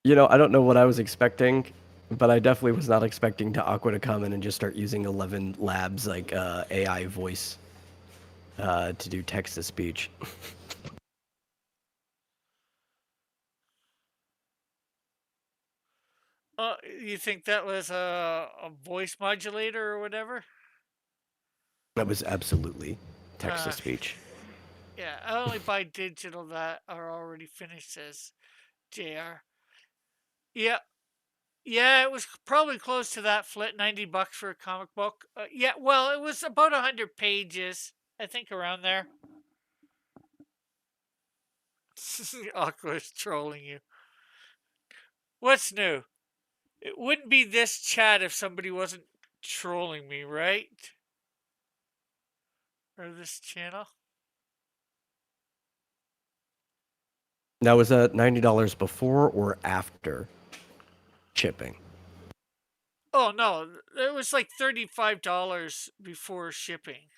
S2: I don't know what I was expecting, but I definitely was not expecting to Aqua to come in and just start using 11 Labs like AI voice to do text to speech.
S1: You think that was a voice modulator or whatever?
S2: That was absolutely text to
S1: Uh,
S2: speech.
S1: yeah, I only buy digital that are already finished, says JR. Yeah, yeah, it was probably close to that flit, $90 for a comic book. Yeah, well, it was about 100 pages, I think, around there. Aqua's trolling you. What's new? It wouldn't be this chat if somebody wasn't trolling me, right? Or this channel.
S2: Now, was that $90 before or after shipping?
S1: Oh no, it was like $35 before shipping.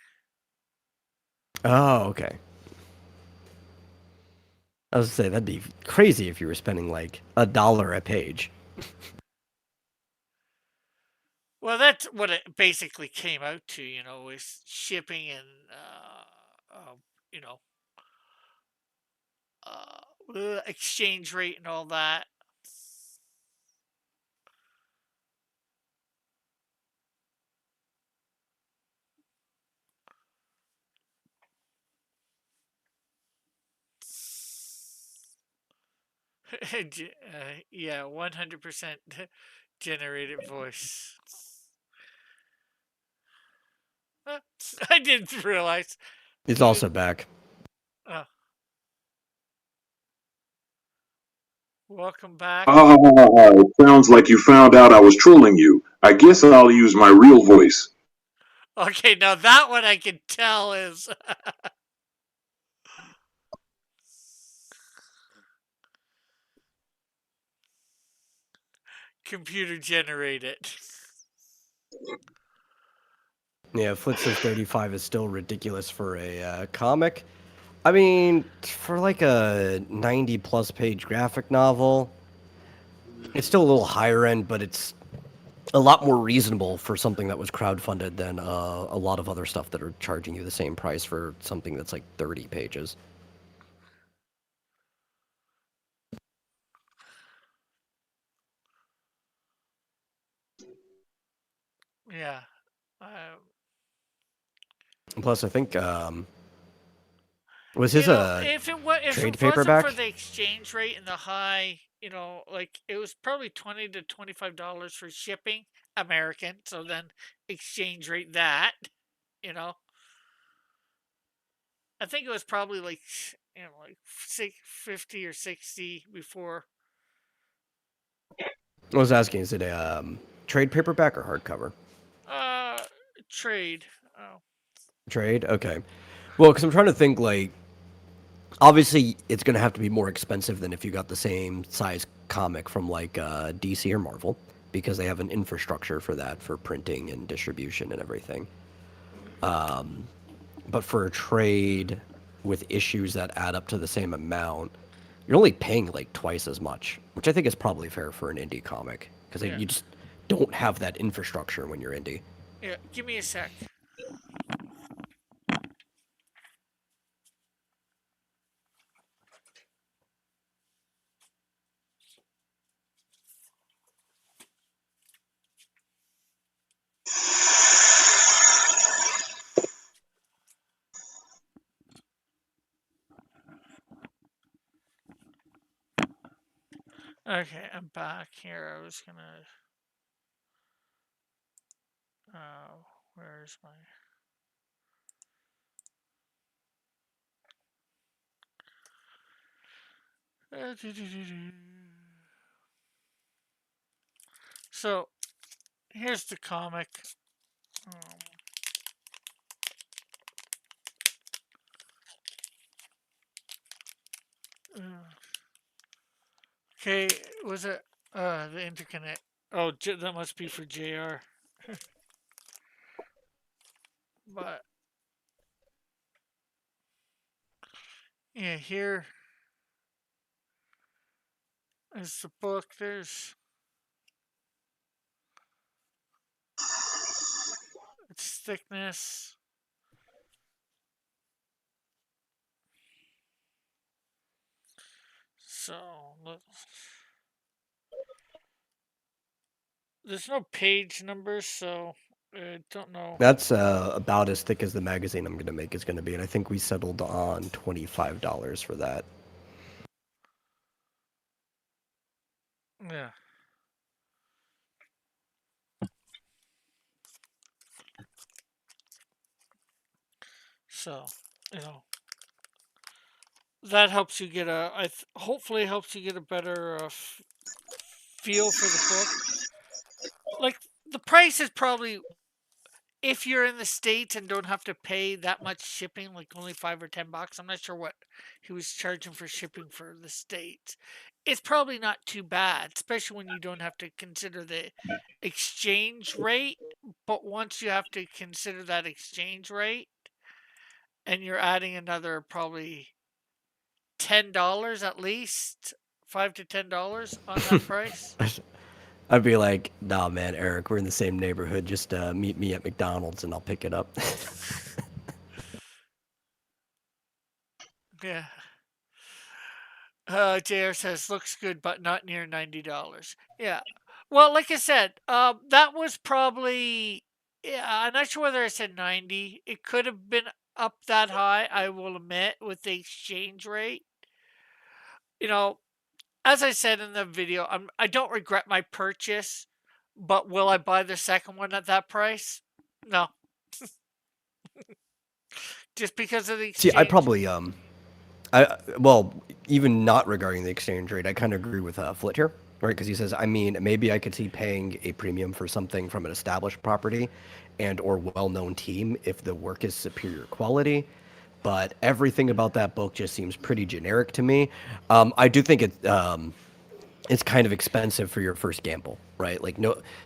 S2: Oh, okay. I was gonna say that'd be crazy if you were spending like $1 a page.
S1: Well, that's what it basically came out to, you know, was shipping and you know, exchange rate and all that. Yeah, 100% generated voice. I didn't realize.
S2: He's also back.
S1: Oh, welcome back.
S3: It sounds like you found out I was trolling you. I guess I'll use my real voice.
S1: Okay, now that one I can tell is computer generated.
S2: Yeah, Flit says 35 is still ridiculous for a comic. I mean, for like a 90-plus page graphic novel, it's still a little higher end, but it's a lot more reasonable for something that was crowdfunded than a lot of other stuff that are charging you the same price for something that's like 30 pages.
S1: Yeah.
S2: Plus, I think was his
S1: you know, if it
S2: trade
S1: wasn't
S2: paperback?
S1: for the exchange rate and the high, you know, like it was probably $20 to $25 for shipping American. So then exchange rate that, you know. I think it was probably like like 50 or 60 before.
S2: I was asking, is it a trade paperback or hardcover?
S1: Trade. Oh.
S2: Trade? Okay. Well, because I'm trying to think, like, obviously it's going to have to be more expensive than if you got the same size comic from, like, DC or Marvel, because they have an infrastructure for that, for printing and distribution and everything. But for a trade with issues that add up to the same amount, you're only paying, like, twice as much, which I think is probably fair for an indie comic, because
S1: Yeah.
S2: you just don't have that infrastructure when you're indie.
S1: Yeah, give me a sec. Okay, I'm back here. I was gonna. Where's my. So, here's the comic. Um, okay, was it the interconnect? Oh, that must be for JR. But yeah, here is the book. There's its thickness. So there's no page numbers, so I don't know.
S2: That's about as thick as the magazine I'm going to make is going to be, and I think we settled on $25 for that.
S1: Yeah. So, you know, that helps you get hopefully helps you get a better feel for the book. Like the price is probably, if you're in the States and don't have to pay that much shipping, like only $5 or $10. I'm not sure what he was charging for shipping for the States. It's probably not too bad, especially when you don't have to consider the exchange rate. But once you have to consider that exchange rate, and you're adding another probably $10 at least, $5 to $10 on that price.
S2: I'd be like, nah, man, Eric, we're in the same neighborhood. Just meet me at McDonald's and I'll pick it up.
S1: Yeah. JR says looks good, but not near $90. Yeah. Well, like I said, that was probably. Yeah, I'm not sure whether I said 90. It could have been up that high. I will admit, with the exchange rate. You know, as I said in the video, I don't regret my purchase, but will I buy the second one at that price? No, just because of the
S2: See, I
S1: exchange.
S2: probably well, even not regarding the exchange rate, I kind of agree with Flit here, right? Because he says, I mean, maybe I could see paying a premium for something from an established property and or well-known team if the work is superior quality. But everything about that book just seems pretty generic to me. I do think it's kind of expensive for your first gamble, right? Like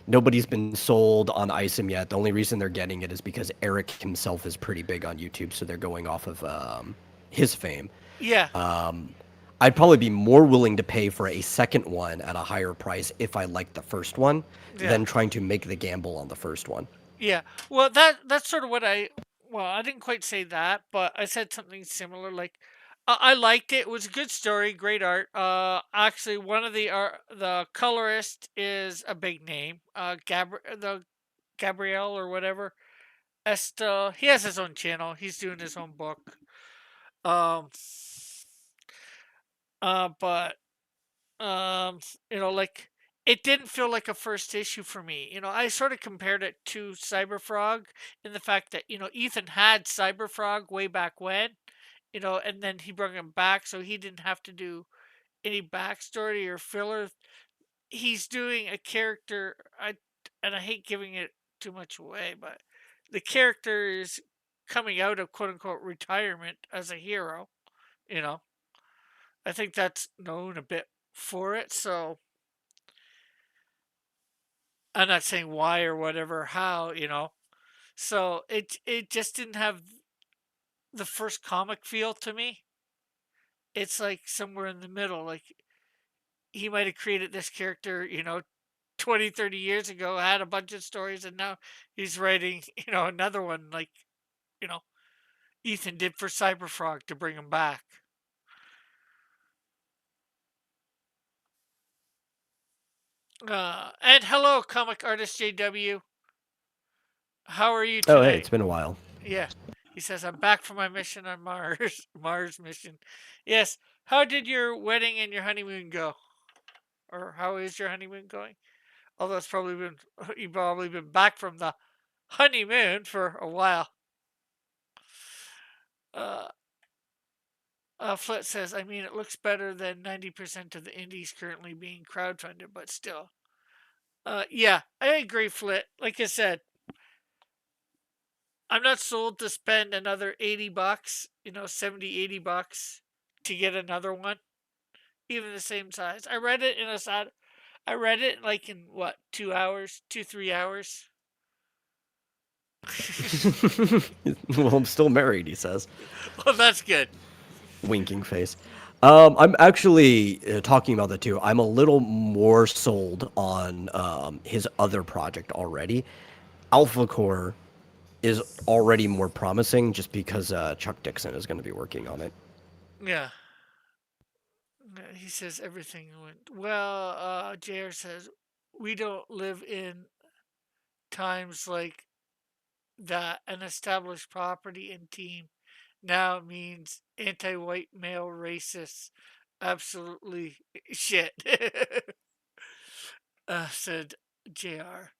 S2: nobody's been sold on ISIM yet. The only reason they're getting it is because Eric himself is pretty big on YouTube, so they're going off of his fame.
S1: Yeah,
S2: I'd probably be more willing to pay for a second one at a higher price if I liked the first one
S1: yeah.
S2: than trying to make the gamble on the first one.
S1: Yeah. Well, that's sort of what I didn't quite say that, but I said something similar. Like, I liked it. It was a good story, great art. Actually, one of the colorist is a big name. The Gabrielle or whatever. Esta. He has his own channel. He's doing his own book. Um. But um, like it didn't feel like a first issue for me. I sort of compared it to Cyberfrog in the fact that, Ethan had Cyberfrog way back when, and then he brought him back so he didn't have to do any backstory or filler. He's doing a character, and I hate giving it too much away, but the character is coming out of quote unquote retirement as a hero. You know, I think that's known a bit for it. So I'm not saying why or whatever, how, So it just didn't have the first comic feel to me. It's like somewhere in the middle. Like he might have created this character, 20, 30 years ago, had a bunch of stories, and now he's writing, another one like, you know, Ethan did for Cyberfrog to bring him back. And hello, comic artist JW. How are you
S2: Oh, hey,
S1: tonight?
S2: it's been a while.
S1: Yeah. He says, I'm back from my mission on Mars. Mars mission. Yes. How did your wedding and your honeymoon go? Or how is your honeymoon going? Although it's probably been, you've probably been back from the honeymoon for a while. Uh, Flit says, I mean, it looks better than 90% of the indies currently being crowdfunded, but still. Yeah, I agree, Flit. Like I said, I'm not sold to spend another 80 bucks, 70, 80 bucks to get another one, even the same size. I read it like in what, 2 hours, 3 hours.
S2: Well, I'm still married, he says.
S1: Well, that's good.
S2: Winking face. I'm actually talking about that too. I'm a little more sold on his other project already. Alpha Core is already more promising just because Chuck Dixon is going to be working on it.
S1: Yeah. He says everything went well. JR says, we don't live in times like that. An established property and team now means anti-white male racists. Absolutely shit. Said JR.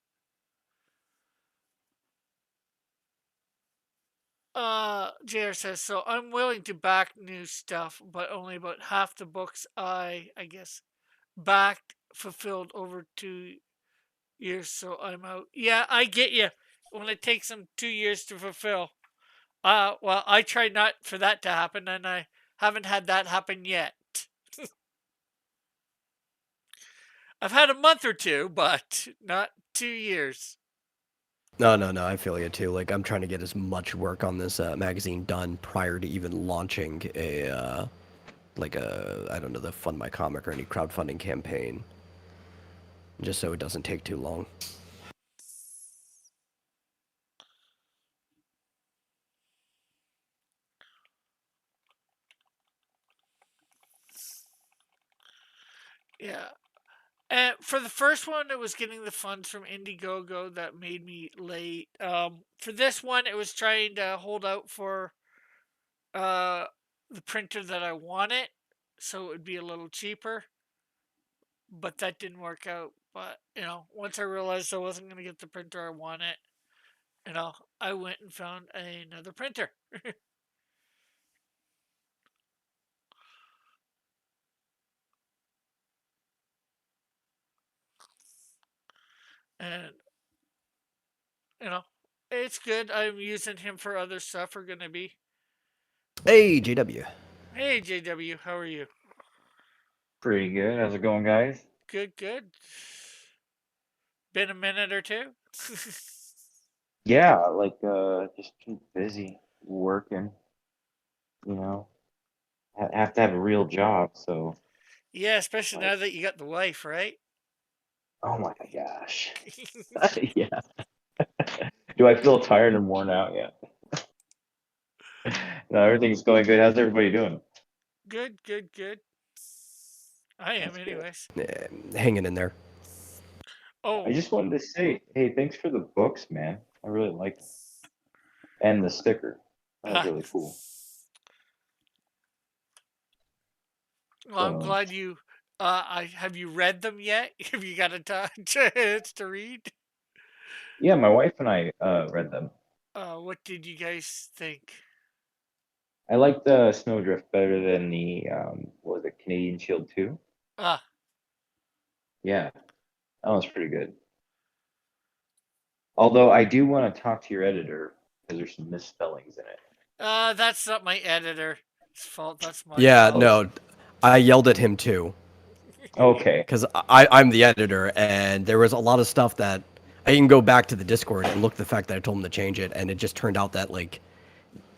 S1: JR says, so I'm willing to back new stuff, but only about half the books I guess, backed fulfilled over 2 years, so I'm out. Yeah, I get you. When it takes them 2 years to fulfill. Well, I tried not for that to happen, and I haven't had that happen yet. I've had a month or two, but not 2 years.
S2: No, I feel you too. Like, I'm trying to get as much work on this magazine done prior to even launching a, I don't know, the Fund My Comic or any crowdfunding campaign. Just so it doesn't take too long.
S1: Yeah. And for the first one, it was getting the funds from Indiegogo that made me late. For this one, it was trying to hold out for uh, the printer that I wanted, so it would be a little cheaper. But that didn't work out. But once I realized I wasn't going to get the printer I wanted, I went and found another printer. And it's good. I'm using him for other stuff. We're gonna be.
S2: Hey, JW.
S1: Hey JW, how are you?
S7: Pretty good. How's it going, guys?
S1: Good, good. Been a minute or two.
S7: Yeah, just keep busy working, you know. Have to have a real job, so
S1: Yeah, especially
S7: like,
S1: now that you got the wife, right?
S7: oh my gosh. Yeah. Do I feel tired and worn out yet? No, everything's going good. How's everybody doing?
S1: Good, good, good. I am,
S7: That's good.
S1: anyways.
S2: Hanging in there.
S1: Oh,
S7: I just wanted to say, hey, thanks for the books, man. I really like them. And the sticker. That was
S1: ah,
S7: really cool.
S1: well, I'm
S7: So,
S1: glad you. I have you read them yet? Have you got a chance to read?
S7: yeah, my wife and I read them.
S1: What did you guys think?
S7: I like the Snowdrift better than the what was it, Canadian Shield 2?
S1: Ah,
S7: Yeah, that was pretty good. Although I do want to talk to your editor there's some misspellings in it.
S1: That's not my editor's fault. That's my
S2: Yeah,
S1: fault.
S2: no, I yelled at him too
S7: Okay.
S2: because I'm the editor, and there was a lot of stuff that I can go back to the Discord and look at the fact that I told him to change it, and it just turned out that like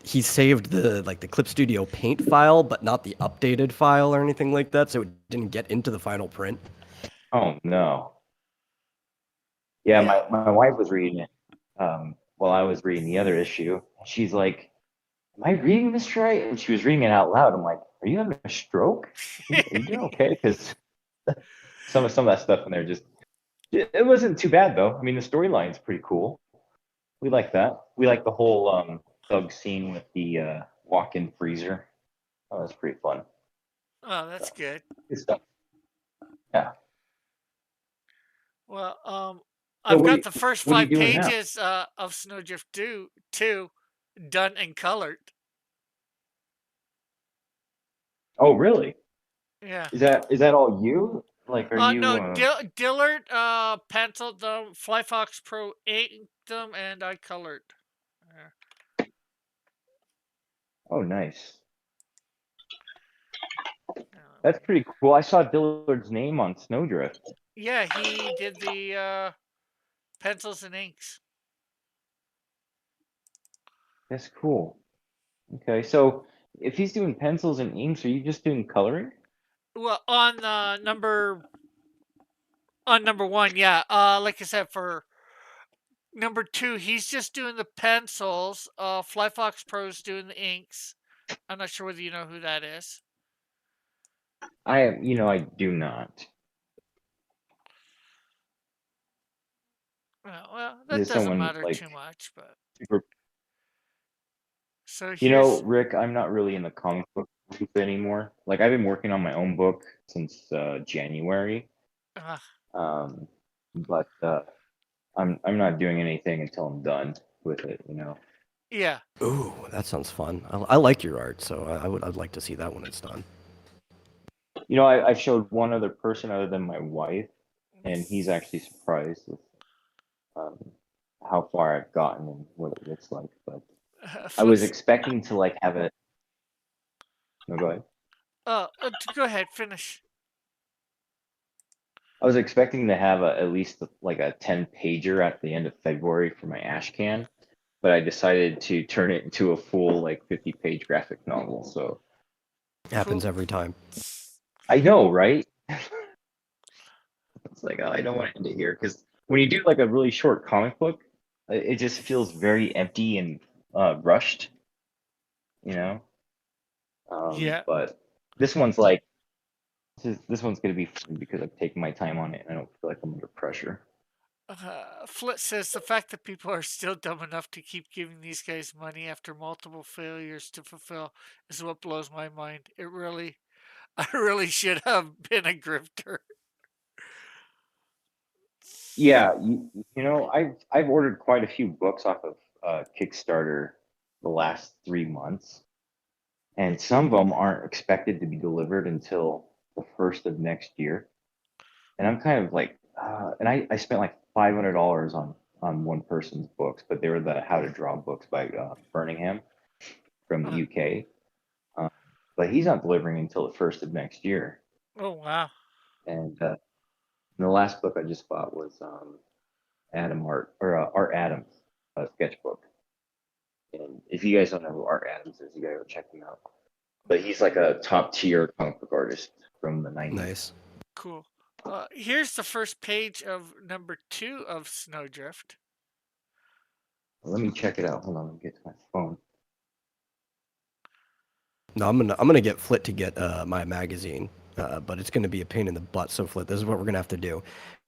S2: he saved the Clip Studio Paint file, but not the updated file or anything like that, so it didn't get into the final print.
S7: Oh no. Yeah, my wife was reading it while I was reading the other issue. She's like, "Am I reading this right?" And she was reading it out loud. I'm like, "Are you having a stroke? Are you doing okay?" Because some of that stuff in there just it wasn't too bad though. I mean, the storyline's pretty cool. We like that. We like the whole Doug scene with the walk-in freezer. Oh, that's pretty fun.
S1: Oh, that's good.
S7: Good stuff. Yeah.
S1: Well,
S7: So
S1: I've
S7: what
S1: got
S7: are you-
S1: the first
S7: what are you
S1: 5
S7: doing now?
S1: pages of Snowdrift 2 done and colored.
S7: Oh, really?
S1: Yeah.
S7: Is that all you? Like, are you?
S1: No, Dillard penciled them, Flyfox Pro inked them, and I colored.
S7: Oh, nice.
S1: Uh,
S7: That's pretty cool. I saw Dillard's name on Snowdrift.
S1: yeah, he did the pencils and inks.
S7: That's cool. Okay, so if he's doing pencils and inks, are you just doing coloring?
S1: Well, on number 1, yeah. Like I said, for number 2, he's just doing the pencils. Flyfox Pro's doing the inks. I'm not sure whether you know who that is.
S7: I do not.
S1: Well, that
S7: Is
S1: doesn't
S7: someone,
S1: matter
S7: like,
S1: too much, but
S7: super?
S1: so
S7: You know,
S1: here's
S7: Rick, I'm not really in the comic book group anymore. Like, I've been working on my own book since January. But I'm not doing anything until I'm done with it. You know.
S1: yeah.
S2: Ooh, that sounds fun. I like your art, so I'd like to see that when it's done.
S7: You know, I've showed one other person other than my wife, and he's actually surprised with how far I've gotten and what it looks like. But I was expecting to like have it. No, go ahead.
S1: Go ahead, finish.
S7: I was expecting to have at least like a 10-pager at the end of February for my ash can, but I decided to turn it into a full like 50-page graphic novel. So
S2: Happens every time.
S7: I know, right? It's like, oh, I don't want to end it here because when you do like a really short comic book, it just feels very empty and rushed, you know.
S1: Yeah.
S7: But this one's like, this one's gonna be fun because I've taken my time on it and I don't feel like I'm under pressure.
S1: Flit says the fact that people are still dumb enough to keep giving these guys money after multiple failures to fulfill is what blows my mind. I really should have been a grifter.
S7: Yeah, you know, I've ordered quite a few books off of Kickstarter the last 3 months, and some of them aren't expected to be delivered until the 1st of next year. And I'm kind of like, and I spent like $500 on one person's books, but they were the How to Draw books by Birmingham from the UK. But he's not delivering until the 1st of next year.
S1: Oh wow!
S7: And the last book I just bought was Art Adams sketchbook. And if you guys don't know who Art Adams is, you gotta go check him out. But he's like a top tier comic book artist from the 90s.
S2: Nice.
S1: Cool. Here's the first page of number 2 of Snowdrift.
S7: Let me check it out. Hold on, let me get to my phone.
S2: No, I'm gonna get Flit to get my magazine, but it's gonna be a pain in the butt. So Flit, this is what we're gonna have to do.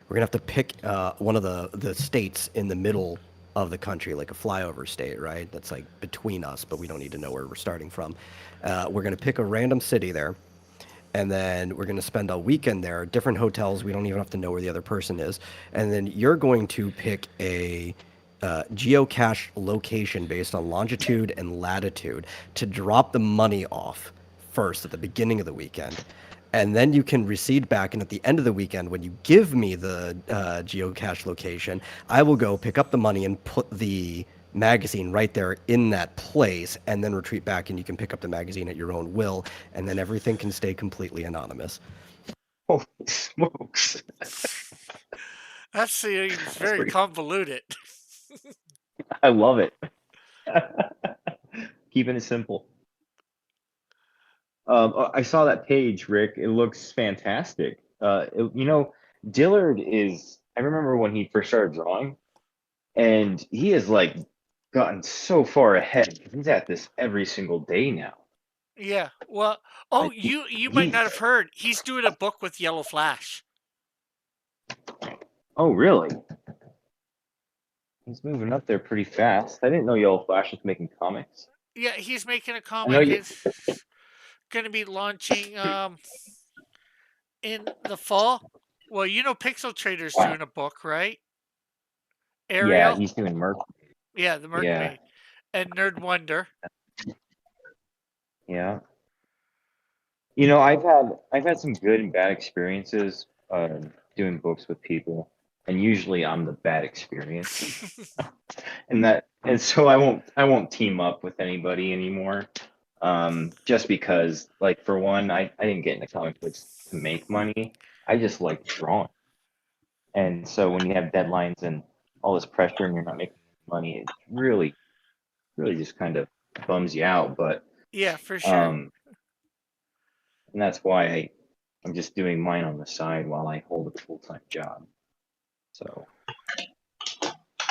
S2: We're gonna have to pick one of the states in the middle of the country, like a flyover state, right? That's like between us, but we don't need to know where we're starting from. We're gonna pick a random city there, and then we're gonna spend a weekend there, different hotels. We don't even have to know where the other person is, and then you're going to pick a geocache location based on longitude and latitude to drop the money off first at the beginning of the weekend. And then you can recede back, and at the end of the weekend, when you give me the geocache location, I will go pick up the money and put the magazine right there in that place, and then retreat back, and you can pick up the magazine at your own will, and then everything can stay completely anonymous.
S7: Holy smokes!
S1: That seems very
S7: pretty-
S1: convoluted.
S7: I love it. Keeping it simple. I saw that page, Rick. It looks fantastic. Dillard is. I remember when he first started drawing, and he has like gotten so far ahead. He's at this every single day now.
S1: Yeah. Well,
S7: I think
S1: you might not
S7: he's-
S1: have heard. He's doing a book with Yellow Flash.
S7: Oh, really? He's moving up there pretty fast. I didn't know Yellow Flash was making comics.
S1: Yeah, he's making a
S7: know
S1: comic.
S7: you-
S1: It's going to be launching in the fall. Well, you know Pixel Trader's doing a book, right? Ariel?
S7: Yeah, he's doing Merc.
S1: Yeah, the Mermaid. And Nerd Wonder.
S7: Yeah. I've had some good and bad experiences doing books with people, and usually I'm the bad experience. and so I won't team up with anybody anymore. Just because, like, for one, I didn't get into comic books to make money. I just like drawing. And so when you have deadlines and all this pressure and you're not making money, it really just kind of bums you out. But
S1: Yeah, for sure.
S7: and that's why I'm just doing mine on the side while I hold a full-time job. So,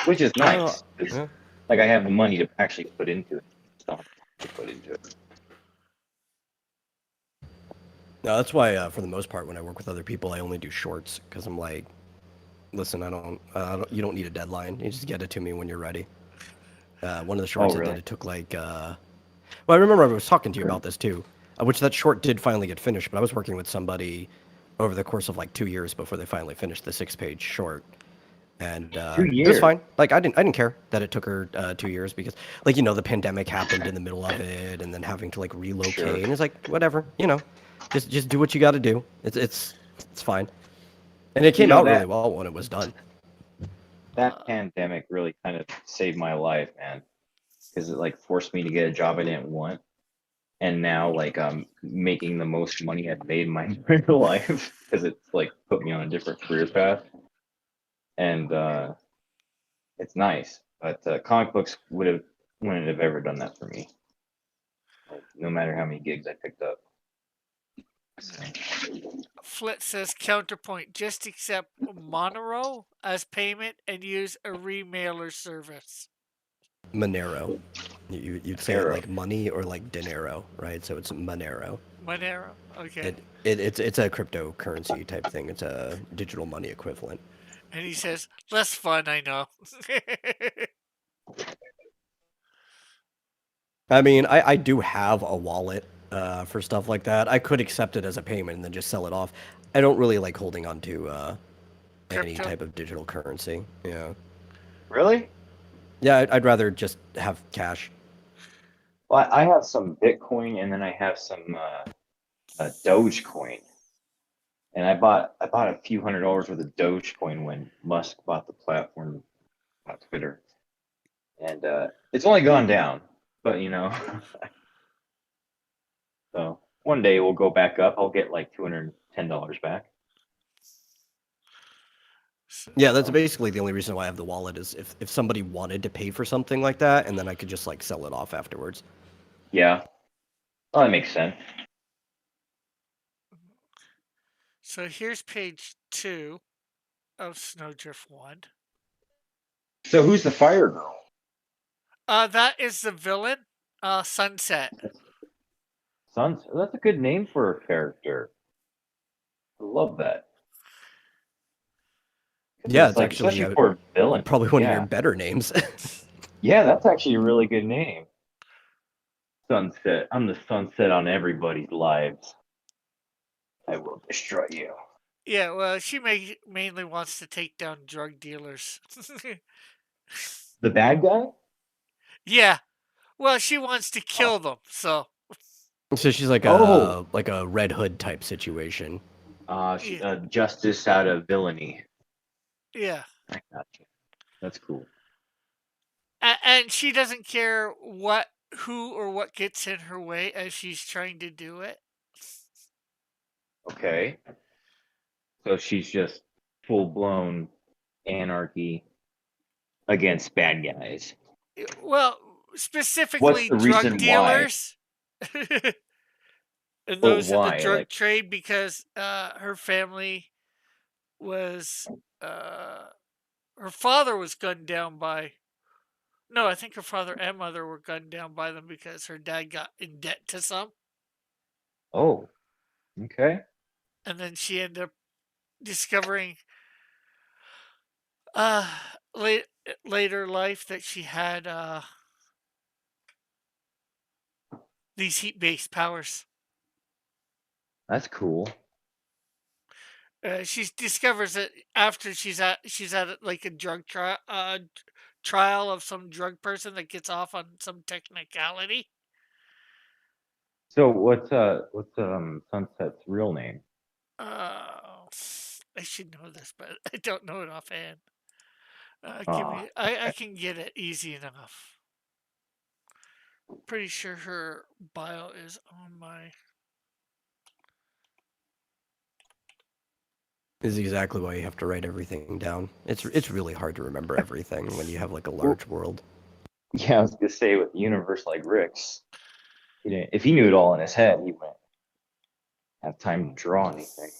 S7: which is nice. 'Cause,
S2: yeah.
S7: like, I have the money to actually put into it. Stuff to put into it.
S2: No, that's why, for the most part, when I work with other people, I only do shorts, because I'm like, listen, you don't need a deadline. You just get it to me when you're ready. One of the shorts I
S7: really?
S2: did, it took like, well, I remember I was talking to you about this too, which that short did finally get finished, but I was working with somebody over the course of like 2 years before they finally finished the 6-page short. And
S7: 2
S2: it was
S7: years?
S2: fine. Like I didn't care that it took her 2 years, because like, the pandemic happened in the middle of it, and then having to like relocate,
S7: Sure.
S2: and it's like, whatever, just do what you got to do. It's fine. And it came out
S7: that-
S2: really well when it was done.
S7: That pandemic really kind of saved my life, man, because it like forced me to get a job I didn't want, and now like I'm making the most money I've made in my entire life because it's like put me on a different career path, and it's nice. But comic books wouldn't have ever done that for me, like, no matter how many gigs I picked up.
S1: Flit says counterpoint. Just accept Monero as payment and use a remailer service.
S2: Monero. You'd say it
S7: Monero.
S2: like money or like dinero, right? So it's Monero.
S1: Monero. Okay.
S2: It's a cryptocurrency type thing. It's a digital money equivalent.
S1: And he says, less fun, I know.
S2: I mean, I do have a wallet for stuff like that. I could accept it as a payment and then just sell it off. I don't really like holding on to any
S1: Crypto?
S2: type of digital currency. Yeah.
S7: Really?
S2: Yeah, I'd rather just have cash.
S7: Well, I have some Bitcoin, and then I have some Dogecoin. And I bought a few $100s worth of Dogecoin when Musk bought the platform on Twitter. And it's only gone down, but so one day we'll go back up. I'll get like $210 back.
S2: Yeah, that's basically the only reason why I have the wallet, is if somebody wanted to pay for something like that, and then I could just like sell it off afterwards.
S7: Yeah. Oh, that makes sense.
S1: So here's page 2 of Snowdrift 1.
S7: So who's the fire girl?
S1: That is the villain, Sunset.
S7: That's a good name for a character. I love that.
S2: Yeah, it's
S7: like,
S2: actually
S7: especially for a villain.
S2: probably one
S7: Yeah.
S2: of your better names.
S7: Yeah, that's actually a really good name. Sunset. I'm the sunset on everybody's lives. I will destroy you.
S1: Yeah, well, she mainly wants to take down drug dealers.
S7: The bad guy?
S1: Yeah. Well, she wants to kill them, so.
S2: So she's like
S7: Oh.
S2: a Red Hood type situation.
S7: Justice out of villainy.
S1: Yeah.
S7: I got you. That's cool.
S1: And she doesn't care who or what gets in her way as she's trying to do it.
S7: Okay. So she's just full blown anarchy against bad guys.
S1: Well,
S7: What's
S1: specifically
S7: the
S1: drug
S7: reason why?
S1: dealers and
S7: But
S1: those in the
S7: why?
S1: drug
S7: Like,
S1: trade because her family was her father was gunned down by no, I think her father and mother were gunned down by them because her dad got in debt to some,
S7: oh, okay.
S1: and then she ended up discovering uh late, later life that she had these heat-based powers.
S7: That's cool.
S1: She discovers it after she's at like a trial of some drug person that gets off on some technicality.
S7: So what's Sunset's real name?
S1: Uh, I should know this, but I don't know it offhand. Give
S7: Ah,
S1: me, I can get it easy enough. Pretty sure her bio is on my.
S2: This is exactly why you have to write everything down. It's really hard to remember everything when you have like a large world.
S7: yeah, I was gonna say with a universe like Rick's, if he knew it all in his head, he wouldn't have time to draw anything.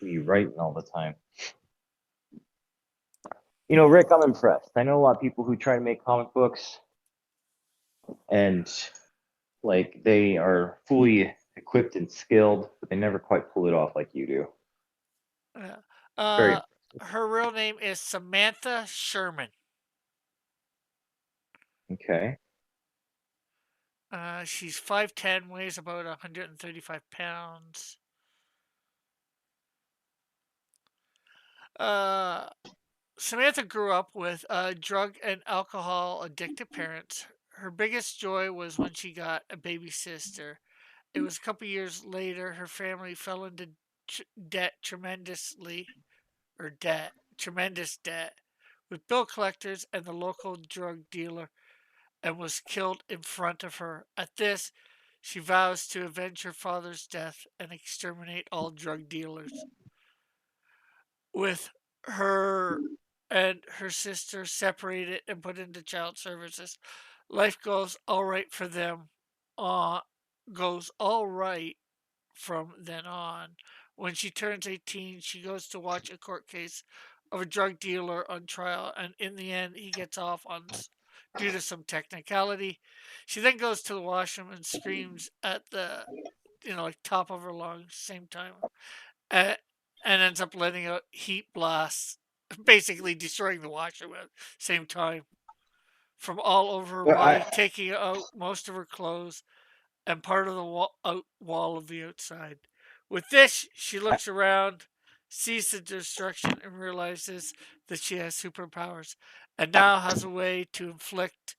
S7: He'd be writing all the time. Rick, I'm impressed. I know a lot of people who try to make comic books and like they are fully equipped and skilled, but they never quite pull it off like you do.
S1: Uh,
S7: Very
S1: uh, her real name is Samantha Sherman.
S7: okay.
S1: She's 5'10", weighs about 135 pounds. Samantha grew up with drug and alcohol addicted parents. Her biggest joy was when she got a baby sister. It was a couple years later her family fell into debt tremendous debt with bill collectors and the local drug dealer and was killed in front of her. At this, she vows to avenge her father's death and exterminate all drug dealers. With her and her sister separated and put into child services, life goes all right for them. Goes all right from then on. When she turns 18, she goes to watch a court case of a drug dealer on trial, and in the end, he gets off on due to some technicality. She then goes to the washroom and screams at the like top of her lungs, same time, uh, and ends up letting out heat blasts, basically destroying the washroom at the same time from all over her
S7: But
S1: body, taking out most of her clothes and part of the wall of the outside. With this, she looks around, sees the destruction, and realizes that she has superpowers and now has a way to inflict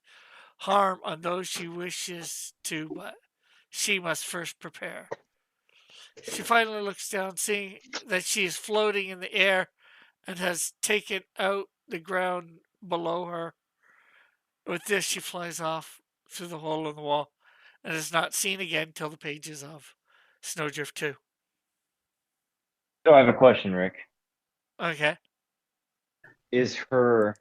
S1: harm on those she wishes to, but she must first prepare. She finally looks down, seeing that she is floating in the air and has taken out the ground below her. With this, she flies off through the hole in the wall and is not seen again till the pages of Snowdrift 2.
S7: So I have a question, Rick.
S1: Okay.
S7: Is her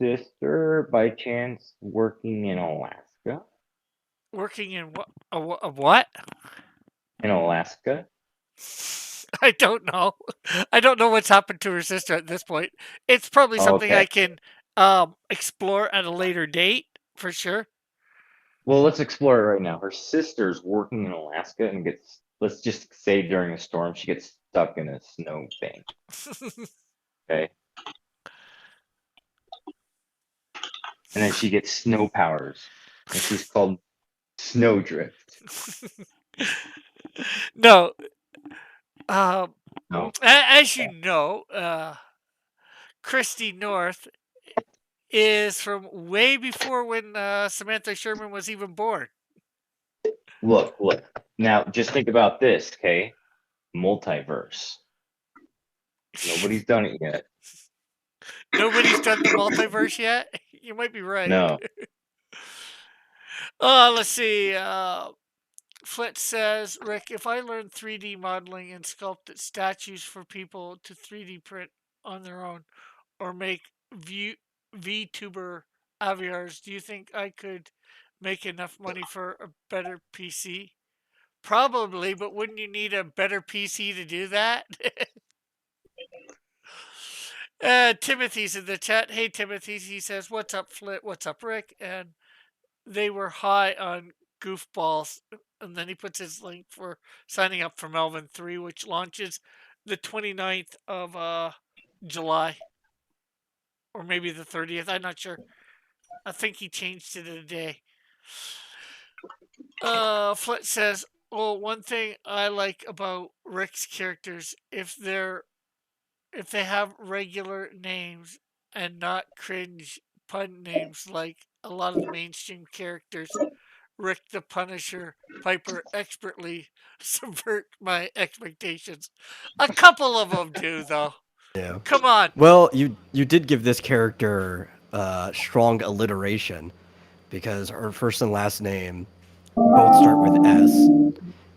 S7: sister by chance working in Alaska?
S1: Working in what? A what?
S7: In Alaska?
S1: I don't know. I don't know what's happened to her sister at this point. It's probably something I
S7: Okay.
S1: can explore at a later date for sure.
S7: Well, let's explore it right now. Her sister's working in Alaska and let's just say during a storm, she gets stuck in a snow bank. Okay. And then she gets snow powers. And she's called Snowdrift.
S1: No.
S7: No.
S1: As you know, Christy North is from way before when Samantha Sherman was even born.
S7: Look. Now, just think about this, okay? Multiverse. Nobody's done it yet.
S1: Nobody's done the multiverse yet? You might be right.
S7: No.
S1: Let's see. Flit says, Rick, if I learn 3D modeling and sculpted statues for people to 3D print on their own or make VTuber avatars, do you think I could make enough money for a better PC? Probably, but wouldn't you need a better PC to do that? Timothy's in the chat. Hey, Timothy. He says, what's up, Flit? What's up, Rick? And they were high on goofballs. And then he puts his link for signing up for Melvin 3, which launches the 29th of July. Or maybe the 30th. I'm not sure. I think he changed it a day. Flit says, well, one thing I like about Rick's characters, if they have regular names and not cringe pun names like a lot of the mainstream characters, Rick the Punisher, Piper expertly subvert my expectations. A couple of them do, though.
S2: Yeah.
S1: Come on.
S2: Well, you did give this character strong alliteration because her first and last name both start with S,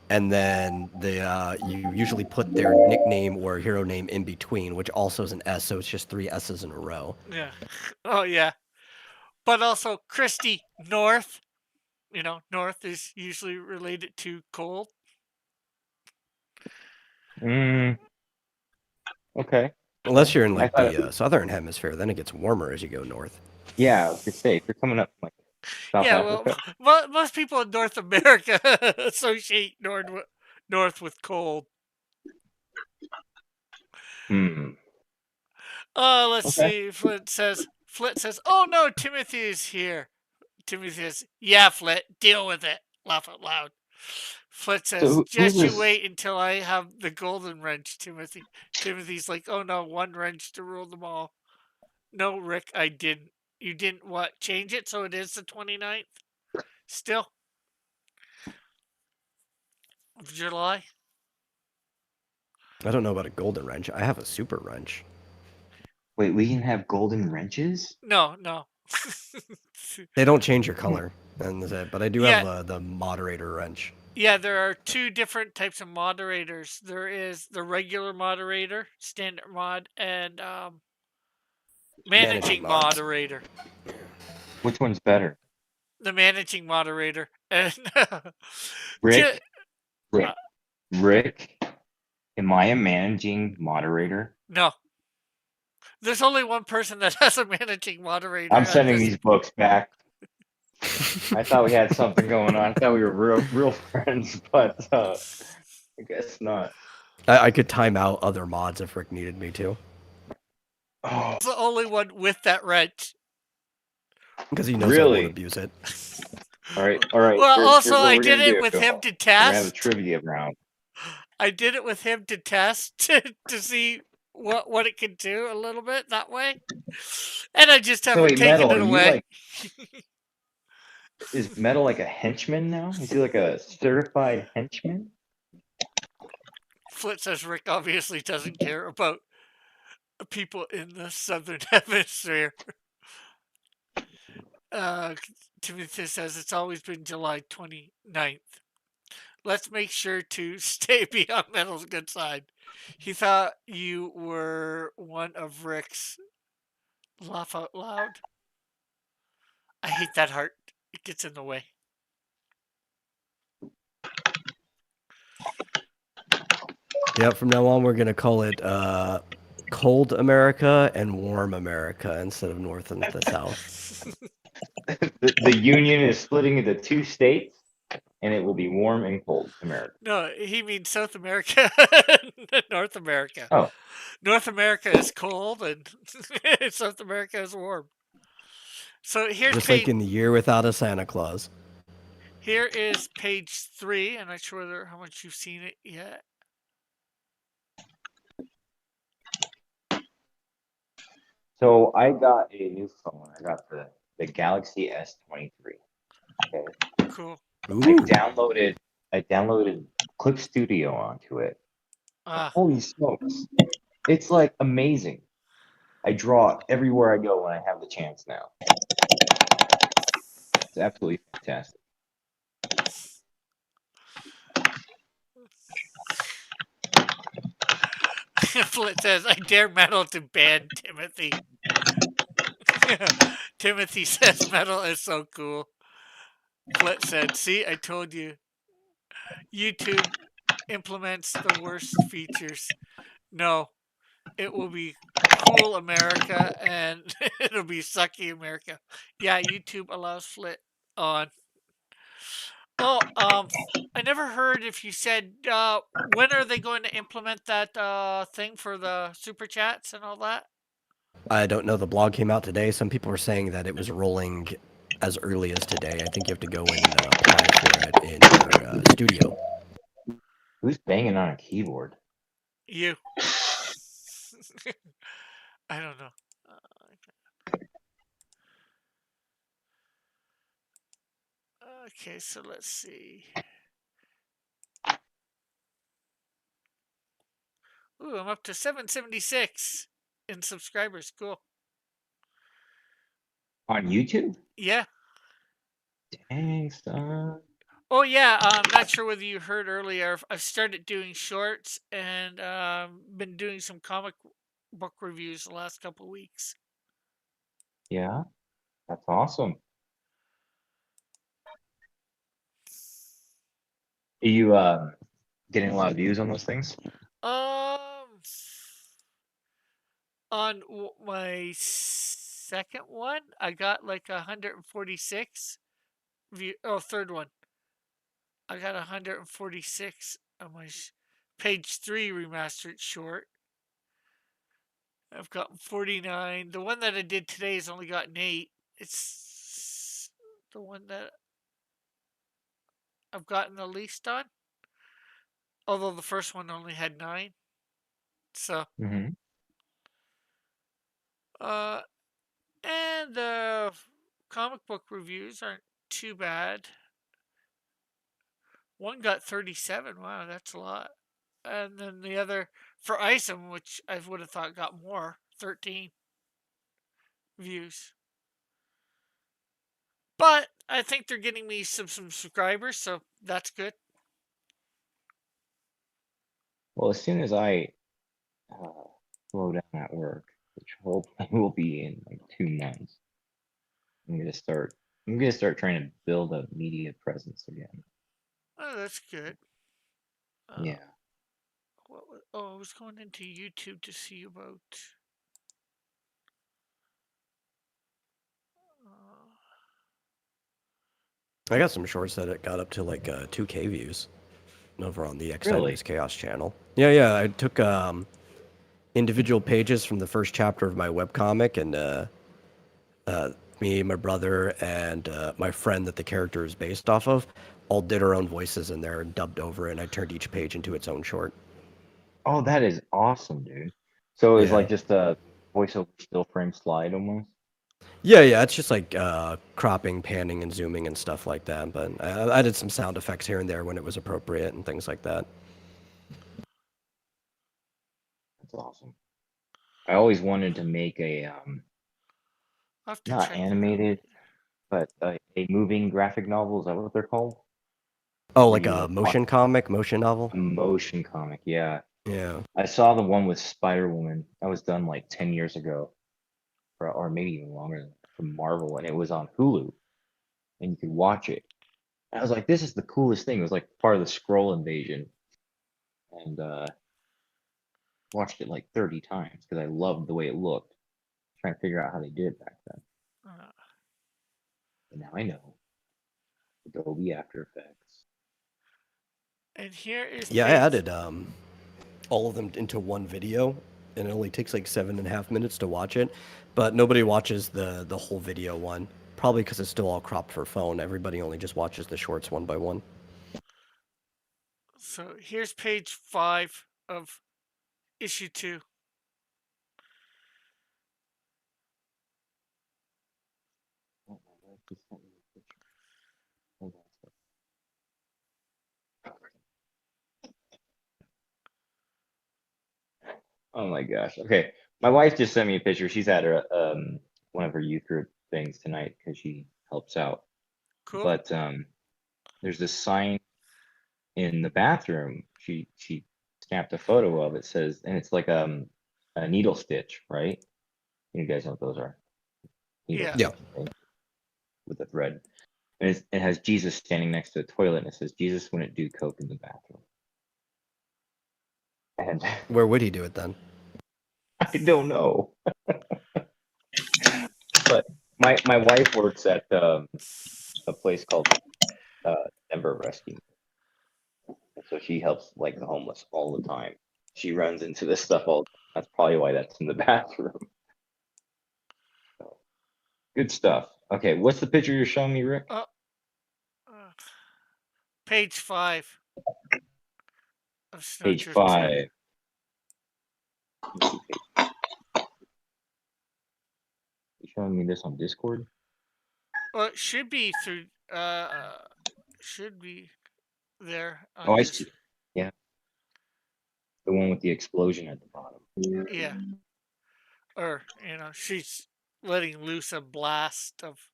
S2: and then you usually put their nickname or hero name in between, which also is an S, so it's just 3 S's in a row.
S1: Yeah. Oh, yeah. But also, Christy North. You know, North is usually related to cold.
S7: Okay.
S2: Unless you're in like the southern hemisphere, then it gets warmer as you go north.
S7: Yeah, I was gonna say if you're coming up from, like South Africa.
S1: Well, most people in North America associate North with cold. Let's see. Flit says, oh no, Timothy is here. Timothy says, yeah, Flit, deal with it. Laugh out loud. Flit says, you wait until I have the golden wrench, Timothy. Timothy's like, oh no, one wrench to rule them all. No, Rick, I didn't. You didn't what? Change it so it is the 29th? Still? Of July?
S2: I don't know about a golden wrench. I have a super wrench.
S7: Wait, we can have golden wrenches?
S1: No.
S2: They don't change your color, but I do have the moderator wrench.
S1: Yeah, there are 2 different types of moderators. There is the regular moderator, standard mod, and managing moderator.
S7: Which one's better?
S1: The managing moderator. And
S7: Rick, am I a managing moderator?
S1: No. There's only one person that has a managing moderator.
S7: I'm sending these books back. I thought we had something going on. I thought we were real friends, but I guess not.
S2: I could time out other mods if Rick needed me to.
S1: Oh. It's the only one with that wrench.
S2: Because he knows I won't abuse it.
S7: All right.
S1: Well, also, I did it with him to test.
S7: We're gonna have a trivia round.
S1: I did it with him to test to see what it can do a little bit that way, and I just haven't taken it away.
S7: Is Metal like a henchman now? Is he like a certified henchman?
S1: Flit says Rick obviously doesn't care about people in the southern hemisphere. Timothy says it's always been July 29th. Let's make sure to stay beyond Metal's good side. He thought you were one of Rick's. Laugh out loud. I hate that heart. It gets in the way.
S2: Yeah, from now on we're gonna call it Cold America and Warm America instead of North and the South.
S7: The Union is splitting into 2 states, and it will be warm and cold America.
S1: No, he means South America and North America.
S7: Oh.
S1: North America is cold and South America is warm. So here's
S2: just like in the year without a Santa Claus.
S1: Here is page 3. I'm not sure how much you've seen it yet.
S7: So I got a new phone. I got the Galaxy S23. Okay.
S1: Cool.
S7: I downloaded Clip Studio onto it. Holy smokes! It's like amazing. I draw everywhere I go when I have the chance now. It's absolutely fantastic.
S1: Flit says, I dare Metal to ban Timothy. Timothy says Metal is so cool. Flit said, see, I told you. YouTube implements the worst features. No, it will be cool America and it'll be sucky America. Yeah, YouTube allows Flit on. Oh, I never heard if you said when are they going to implement that thing for the super chats and all that?
S2: I don't know. The blog came out today. Some people were saying that it was rolling as early as today. I think you have to go and apply for it in your studio.
S7: Who's banging on a keyboard?
S1: You. I don't know. Okay, so let's see. Ooh, I'm up to 776 in subscribers. Cool.
S7: On YouTube?
S1: Yeah.
S7: Dang, son.
S1: Oh yeah. I'm not sure whether you heard earlier. I've started doing shorts and been doing some comic book reviews the last couple of weeks.
S7: Yeah, that's awesome. Are you getting a lot of views on those things?
S1: On my second one, I got like 146 view. Oh, third one, I got 146 on my page 3 remastered short. I've gotten 49. The one that I did today has only gotten 8. It's the one that I've gotten the least on. Although the first one only had 9. So,
S7: Mm-hmm.
S1: uh, and the comic book reviews aren't too bad. One got 37. Wow, that's a lot. And then the other for Isom, which I would have thought got more, 13 views. But I think they're getting me some subscribers, so that's good.
S7: Well, as soon as I slow down at work, which hopefully will be in like 2 months, I'm gonna start. I'm gonna start trying to build a media presence again.
S1: Oh, that's good.
S7: Yeah.
S1: I was going into YouTube to see about.
S2: I got some shorts that it got up to like 2K views over on the
S7: Really?
S2: Extenders Chaos channel. Yeah. I took individual pages from the first chapter of my webcomic, and me, my brother, and my friend that the character is based off of all did our own voices in there and dubbed over it, and I turned each page into its own short.
S7: Oh, that is awesome, dude. So it's
S2: Yeah.
S7: like just a voiceover still frame slide almost.
S2: Yeah, it's just like cropping, panning, and zooming and stuff like that. But I did some sound effects here and there when it was appropriate and things like that.
S7: That's awesome. I always wanted to make a
S1: I'll have to
S7: not
S1: check that out.
S7: animated, but a moving graphic novel. Is that what they're called?
S2: Oh,
S7: Where
S2: like
S7: you
S2: a
S7: would
S2: motion comic, motion novel?
S7: a motion comic, yeah.
S2: Yeah.
S7: I saw the one with Spider-Woman. That was done like 10 years ago, or maybe even longer from Marvel, and it was on Hulu, and you could watch it. I was like, this is the coolest thing. It was like part of the Scroll Invasion, and watched it like 30 times because I loved the way it looked. Trying to figure out how they did it back then.
S1: Uh,
S7: But now I know. Adobe After Effects.
S1: and here is
S2: Yeah, I
S1: page-
S2: added all of them into one video, and it only takes like 7.5 minutes to watch it. But nobody watches the whole video one, probably because it's still all cropped for phone. Everybody only just watches the shorts one by one.
S1: So here's page 5 of issue 2.
S7: Oh, my wife just sent me a picture. Hold on a second. Oh my gosh. Okay. My wife just sent me a picture. She's at her one of her youth group things tonight because she helps out.
S1: Cool.
S7: But there's this sign in the bathroom. She snapped a photo of it. Says, and it's like a needle stitch, right? You guys know what those are. Needle
S1: Yeah.
S2: Yeah.
S7: stitch, right? With a thread. And it has Jesus standing next to the toilet, and it says Jesus wouldn't do coke in the bathroom. And
S2: Where would he do it then?
S7: I don't know. But my wife works at a place called Denver Rescue. And so she helps like the homeless all the time. She runs into this stuff all. That's probably why that's in the bathroom. So, good stuff. Okay, what's the picture you're showing me, Rick?
S1: Page 5 of
S7: Page
S1: Snowdrift
S7: 5. You showing me this on Discord?
S1: Well, it should be through. Should be there. On
S7: Oh, I
S1: this.
S7: see. Yeah, the one with the explosion at the bottom.
S1: Yeah. Or she's letting loose a blast of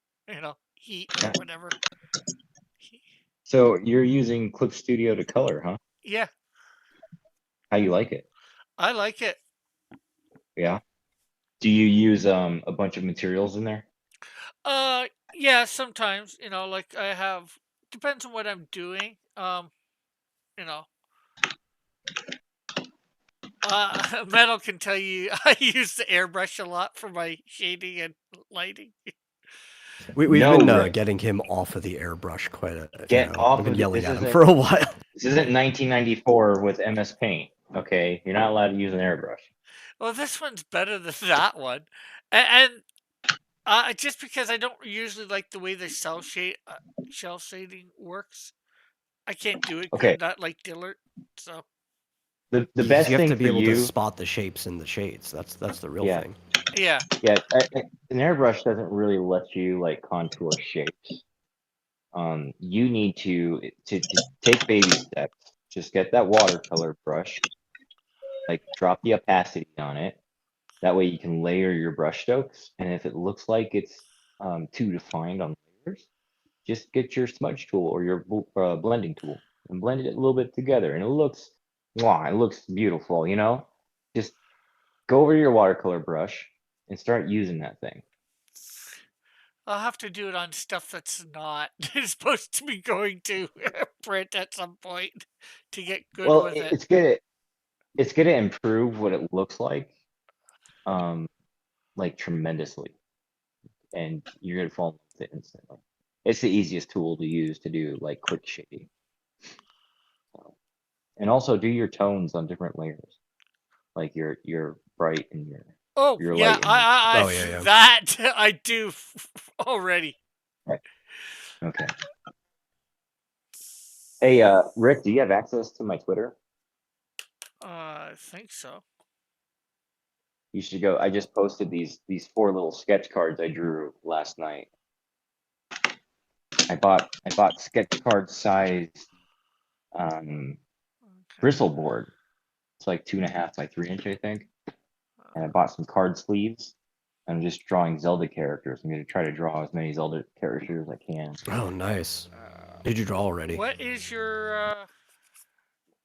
S1: heat or
S7: Yeah.
S1: whatever.
S7: So you're using Clip Studio to color, huh?
S1: Yeah,
S7: How you like it?
S1: I like it.
S7: Yeah. Do you use a bunch of materials in there?
S1: Yeah, sometimes, like I have depends on what I'm doing. You know, Metal can tell you I use the airbrush a lot for my shading and lighting.
S2: We've
S7: No,
S2: been
S7: Rick.
S2: getting him off of the airbrush quite a.
S7: Get off
S2: we've been
S7: of it.
S2: yelling
S7: This
S2: at him
S7: isn't-
S2: for a while.
S7: This isn't 1994 with MS Paint, okay? You're not allowed to use an airbrush.
S1: Well, this one's better than that one, and just because I don't usually like the way the shell shading works, I can't do it
S7: Okay.
S1: good, not like Dillard. So
S7: The
S2: You
S7: best
S2: have
S7: thing
S2: to be
S7: for
S2: able
S7: you,
S2: to spot the shapes in the shades. That's the real
S7: Yeah.
S2: thing.
S1: yeah,
S7: an airbrush doesn't really let you like contour shapes. You need to take baby steps. Just get that watercolor brush, like drop the opacity on it. That way you can layer your brush strokes, and if it looks like it's too defined on layers, just get your smudge tool or your blending tool and blend it a little bit together, and it looks beautiful. Just go over your watercolor brush and start using that thing.
S1: I'll have to do it on stuff that's not supposed to be going to print at some point to get good
S7: Well,
S1: with it.
S7: it's gonna improve what it looks like tremendously, and you're gonna fall in love with it instantly. It's the easiest tool to use to do like quick shading. And also do your tones on different layers, like your bright and
S1: Oh
S7: your
S1: yeah,
S7: light.
S1: I
S2: Oh, yeah.
S1: that I do already.
S7: Okay. Hey, Rick, do you have access to my Twitter?
S1: I think so.
S7: You should go. I just posted these 4 little sketch cards I drew last night. I bought sketch card size bristle board. It's like 2.5 by 3 inch, I think. And I bought some card sleeves. I'm just drawing Zelda characters. I'm going to try to draw as many Zelda characters as I can.
S2: Oh, nice. Did you draw already?
S1: What is your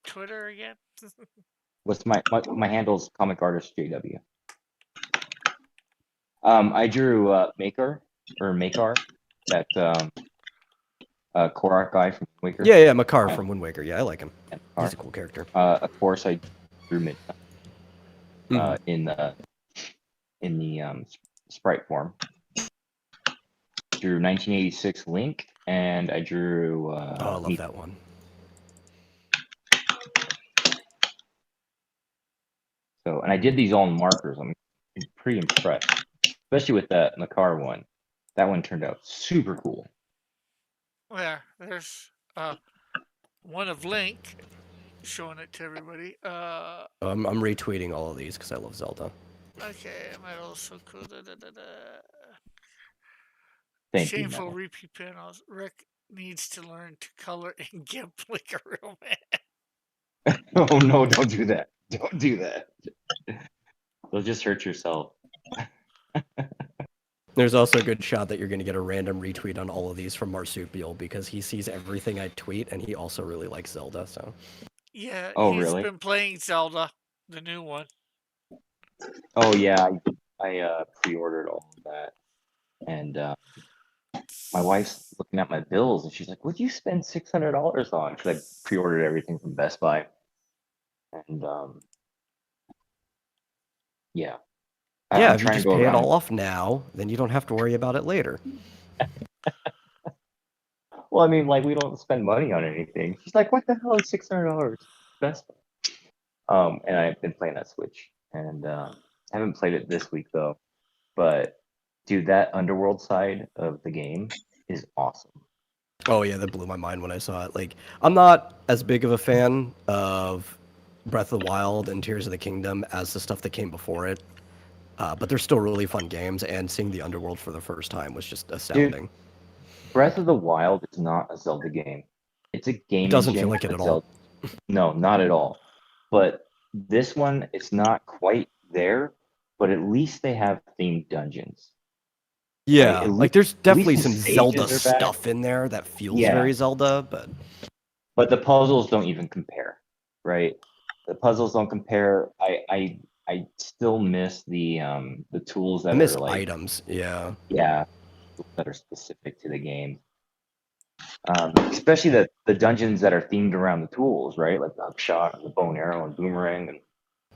S1: Twitter again?
S7: What's my handle's Comic Artist JW. I drew Makar, that Korok guy from Wind Waker.
S2: Yeah, Makar from Wind Waker. Yeah, I like him.
S7: Yeah,
S2: He's a cool character.
S7: Of course, I drew Midnight
S2: Mhm.
S7: in the sprite form. Drew 1986 Link, and I drew.
S2: Oh, I love that one.
S7: So, and I did these all in markers. I'm pretty impressed, especially with that Makar one. That one turned out super cool.
S1: There's one of Link showing it to everybody.
S2: I'm retweeting all of these because I love Zelda.
S1: Okay, might also cool.
S7: Thank
S1: Shameful
S7: you.
S1: repeat panels. Rick needs to learn to color in GIMP like a real man.
S7: Oh no! Don't do that. Don't do that. You'll just hurt yourself.
S2: There's also a good shot that you're going to get a random retweet on all of these from Marsupial because he sees everything I tweet and he also really likes Zelda. So
S1: Yeah,
S7: Oh,
S1: he's
S7: really?
S1: been playing Zelda, the new one.
S7: Oh yeah, I pre-ordered all of that, and my wife's looking at my bills, and she's like, "What'd you spend $600 on?" Because I pre-ordered everything from Best Buy, and yeah,
S2: yeah,
S7: I'm
S2: if you
S7: trying to
S2: just
S7: go
S2: pay it
S7: around.
S2: all off now, then you don't have to worry about it later.
S7: Well, I mean, like we don't spend money on anything. She's like, "What the hell is $600 Best Buy?" And I've been playing that Switch, and I haven't played it this week though. But dude, that Underworld side of the game is awesome.
S2: Oh yeah, that blew my mind when I saw it. Like, I'm not as big of a fan of Breath of the Wild and Tears of the Kingdom as the stuff that came before it, but they're still really fun games. And seeing the Underworld for the first time was just
S7: Dude,
S2: astounding.
S7: Breath of the Wild is not a Zelda game. It's a
S2: It
S7: game
S2: doesn't feel
S7: engine
S2: like it
S7: for
S2: at all.
S7: Zelda. No, not at all. But this one, it's not quite there, but at least they have themed dungeons, right?
S2: Yeah, like there's
S7: At least
S2: definitely
S7: the
S2: some Zelda
S7: stages are back.
S2: stuff in there that feels
S7: Yeah,
S2: very Zelda, but
S7: but the puzzles don't even compare, right? The puzzles don't compare. I still miss the tools
S2: I
S7: that
S2: miss
S7: are like,
S2: items. Yeah.
S7: yeah, that are specific to the game. Especially the dungeons that are themed around the tools, right? Like the hookshot, and the bow and arrow, and boomerang, and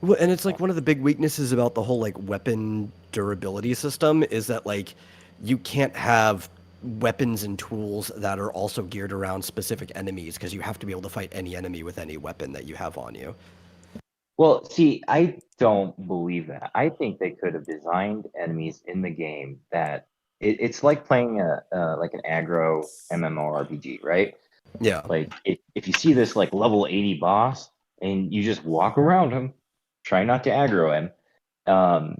S2: Well, and it's like one of the big weaknesses about the whole like weapon durability system is that like you can't have weapons and tools that are also geared around specific enemies because you have to be able to fight any enemy with any weapon that you have on you.
S7: well, see, I don't believe that. I think they could have designed enemies in the game that it's like playing a like an aggro MMORPG, right?
S2: Yeah.
S7: Like if you see this like level 80 boss and you just walk around him, try not to aggro him.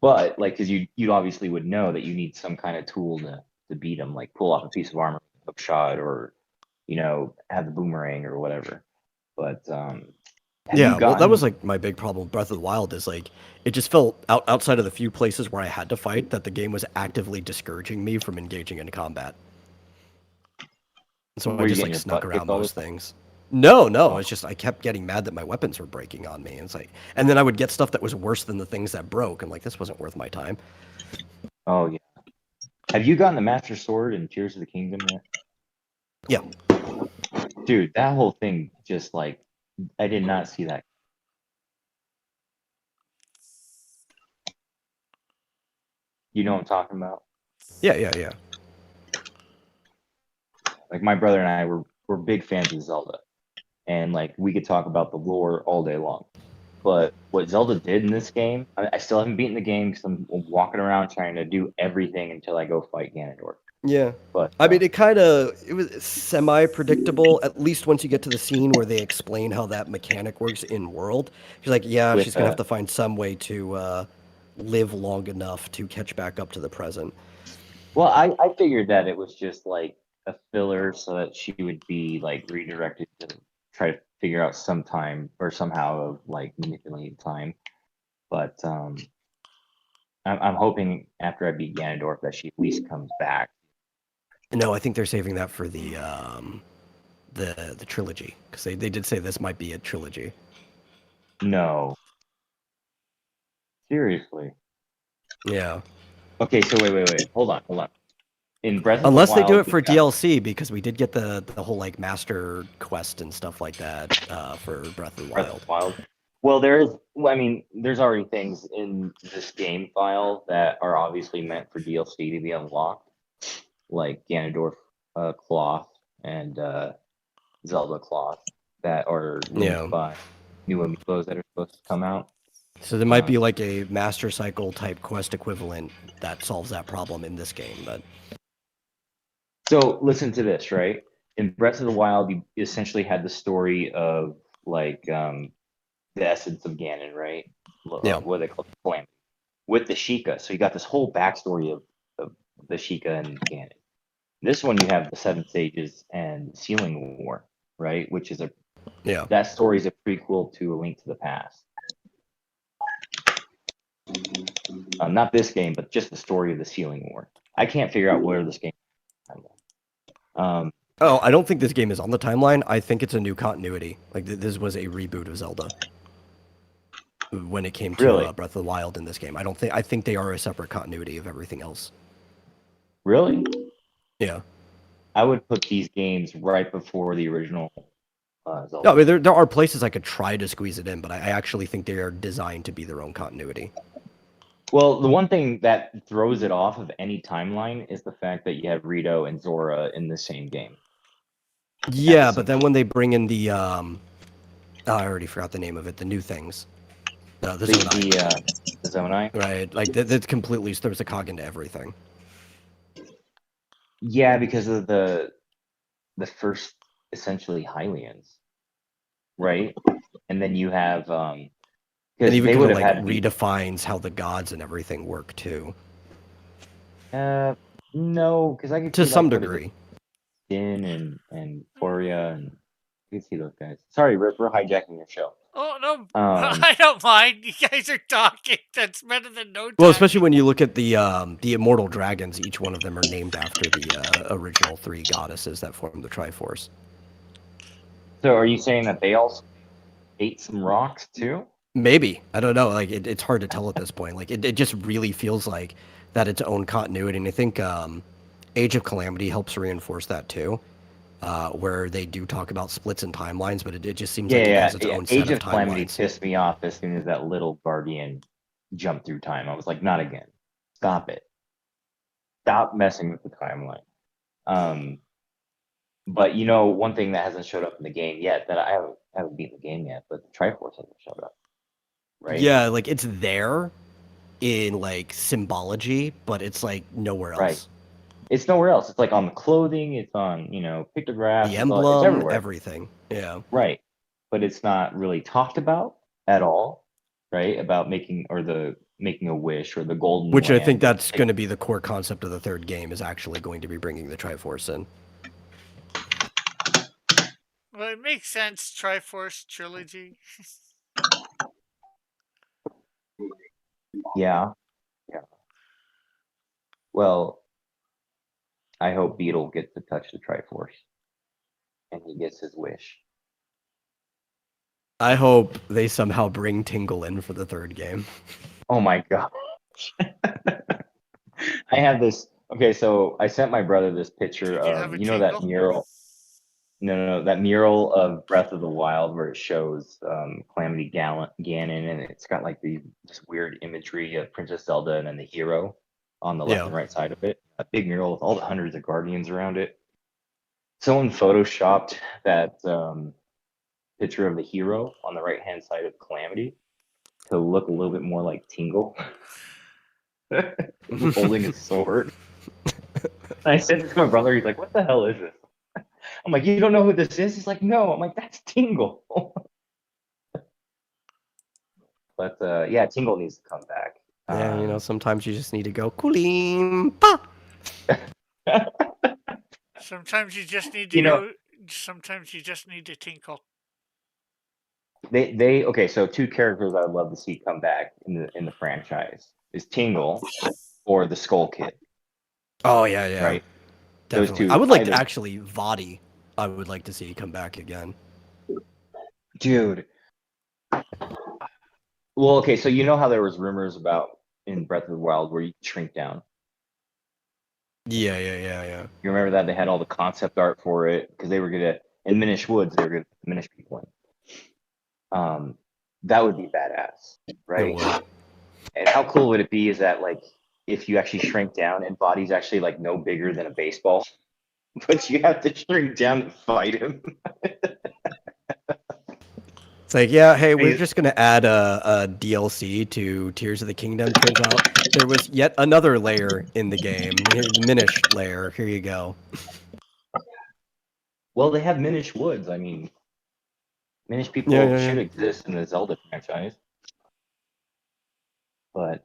S7: But like because you obviously would know that you need some kind of tool to beat him, like pull off a piece of armor, hook shot, or have the boomerang or whatever. But have you
S2: Yeah, well, that
S7: gotten
S2: was like my big problem with Breath of the Wild is like it just felt outside of the few places where I had to fight that the game was actively discouraging me from engaging in combat. So I
S7: were you
S2: just
S7: getting
S2: like
S7: your
S2: snuck
S7: butt kicked
S2: around
S7: all the
S2: most
S7: time?
S2: things. No, no,
S7: Oh,
S2: it's just I kept getting mad that my weapons were breaking on me. It's like, and then I would get stuff that was worse than the things that broke. I'm like, this wasn't worth my time.
S7: oh yeah. Have you gotten the Master Sword in Tears of the Kingdom yet?
S2: Yeah,
S7: Dude, that whole thing just like I did not see that. You know what I'm talking about?
S2: yeah.
S7: Like my brother and I were big fans of Zelda, and like we could talk about the lore all day long. But what Zelda did in this game, I still haven't beaten the game because I'm walking around trying to do everything until I go fight Ganondorf.
S2: Yeah.
S7: But
S2: I mean, it was semi-predictable, at least once you get to the scene where they explain how that mechanic works in world. She's like, yeah, she's
S7: with
S2: gonna have to find some way to live long enough to catch back up to the present.
S7: well, I figured that it was just like a filler so that she would be like redirected to try to figure out some time or somehow of like manipulating time. But I'm hoping after I beat Ganondorf that she at least comes back.
S2: No, I think they're saving that for the trilogy because they did say this might be a trilogy.
S7: No, seriously.
S2: Yeah.
S7: Okay, so wait. Hold on. In Breath of the
S2: Unless they do
S7: Wild,
S2: it for
S7: we got-
S2: DLC, because we did get the whole like master quest and stuff like that for Breath of the
S7: Breath
S2: Wild.
S7: of the Wild. Well, I mean, there's already things in this game file that are obviously meant for DLC to be unlocked, like Ganondorf cloth and Zelda cloth that are linked
S2: Yeah.
S7: by new amiibos that are supposed to come out.
S2: So there might be like a master cycle type quest equivalent that solves that problem in this game, but
S7: So listen to this, right? In Breath of the Wild, you essentially had the story of like the essence of Ganon, right?
S2: Yeah.
S7: What they call Calamity with the Sheikah. So you got this whole backstory of the Sheikah and Ganon. This one you have the Seven Sages and Sealing War, right? Which is
S2: yeah.
S7: that story is a prequel to A Link to the Past. Not this game, but just the story of the Sealing War. I can't figure out where this game.
S2: Oh, I don't think this game is on the timeline. I think it's a new continuity. Like this was a reboot of Zelda when it came to
S7: Really?
S2: Breath of the Wild in this game. I think they are a separate continuity of everything else.
S7: Really?
S2: Yeah.
S7: I would put these games right before the original Zelda.
S2: No, I mean there are places I could try to squeeze it in, but I actually think they are designed to be their own continuity.
S7: Well, the one thing that throws it off of any timeline is the fact that you have Rito and Zora in the same game.
S2: Yeah, but then when they bring in the I already forgot the name of it. The new things. The Zonai.
S7: The Zonai?
S2: Right, like that's completely throws a cog into everything.
S7: Yeah, because of the first essentially Hylians, right? And then you have
S2: And
S7: because
S2: even
S7: they
S2: kind
S7: would
S2: of
S7: have
S2: like
S7: had
S2: redefines how the gods and everything work too,
S7: no, because I could
S2: to
S7: see,
S2: some
S7: like, what is it,
S2: degree.
S7: Din and Floria, and you can see those guys. Sorry, Rick, we're hijacking your show.
S1: Oh no, I don't mind. You guys are talking. That's better than no time.
S2: Well, especially when you look at the immortal dragons, each one of them are named after the original 3 goddesses that form the Triforce.
S7: So, are you saying that they also ate some rocks too?
S2: Maybe, I don't know. Like it's hard to tell at this point. Like it just really feels like that its own continuity, and I think Age of Calamity helps reinforce that too, where they do talk about splits and timelines, but it just seems like it has its own set
S7: Age of Calamity
S2: timelines.
S7: pissed me off as soon as that little guardian jumped through time. I was like, not again. Stop it. Stop messing with the timeline. But you know, one thing that hasn't showed up in the game yet, that I haven't beaten the game yet, but the Triforce hasn't showed up. Right?
S2: Yeah, like it's there in like symbology, but it's like nowhere else.
S7: Right. It's nowhere else. It's like on the clothing. It's on, pictographs.
S2: The
S7: It's
S2: emblem,
S7: everywhere.
S2: everything. Yeah.
S7: Right. But it's not really talked about at all, right? About making a wish or the golden.
S2: Which I think
S7: land.
S2: that's going to be the core concept of the 3rd game, is actually going to be bringing the Triforce in.
S1: Well, it makes sense. Triforce trilogy.
S7: Yeah. Yeah. Well, I hope Beetle gets to touch the Triforce, and he gets his wish.
S2: I hope they somehow bring Tingle in for the 3rd game.
S7: Oh my gosh. I have this. Okay, so I sent my brother this picture
S1: Did you have
S7: of,
S1: a
S7: that
S1: tingle?
S7: mural. No, that mural of Breath of the Wild where it shows Calamity Ganon, and it's got like this weird imagery of Princess Zelda and then the hero on the left and right side of it. A big mural with all the hundreds of guardians around it. Someone photoshopped that picture of the hero on the right-hand side of Calamity to look a little bit more like Tingle, holding a sword. I said to my brother, he's like, "What the hell is this?" I'm like, "You don't know who this is?" He's like, "No." I'm like, "That's Tingle." But yeah, Tingle needs to come back.
S2: Yeah, sometimes you just need to go Kulimpa.
S1: Sometimes you just need to go. Sometimes you just need to tinkle.
S7: They okay. So 2 characters I would love to see come back in the franchise is Tingle or the Skull Kid.
S2: Oh yeah.
S7: Right.
S2: Definitely.
S7: Those 2.
S2: I would like to actually Vadi. I would like to see come back again.
S7: Dude. Well, okay. So you know how there was rumors about in Breath of the Wild where you shrink down.
S2: Yeah.
S7: You remember that they had all the concept art for it because they were gonna in Minish Woods. They were gonna Minish people in. That would be badass, right?
S2: It would.
S7: And how cool would it be is that like if you actually shrink down and Body's actually like no bigger than a baseball, but you have to shrink down to fight him.
S2: It's like, yeah, hey, we're just gonna add a DLC to Tears of the Kingdom. Turns out there was yet another layer in the game. Here's the Minish layer. Here you go.
S7: Well, they have Minish Woods. I mean, Minish people should exist in the Zelda franchise. But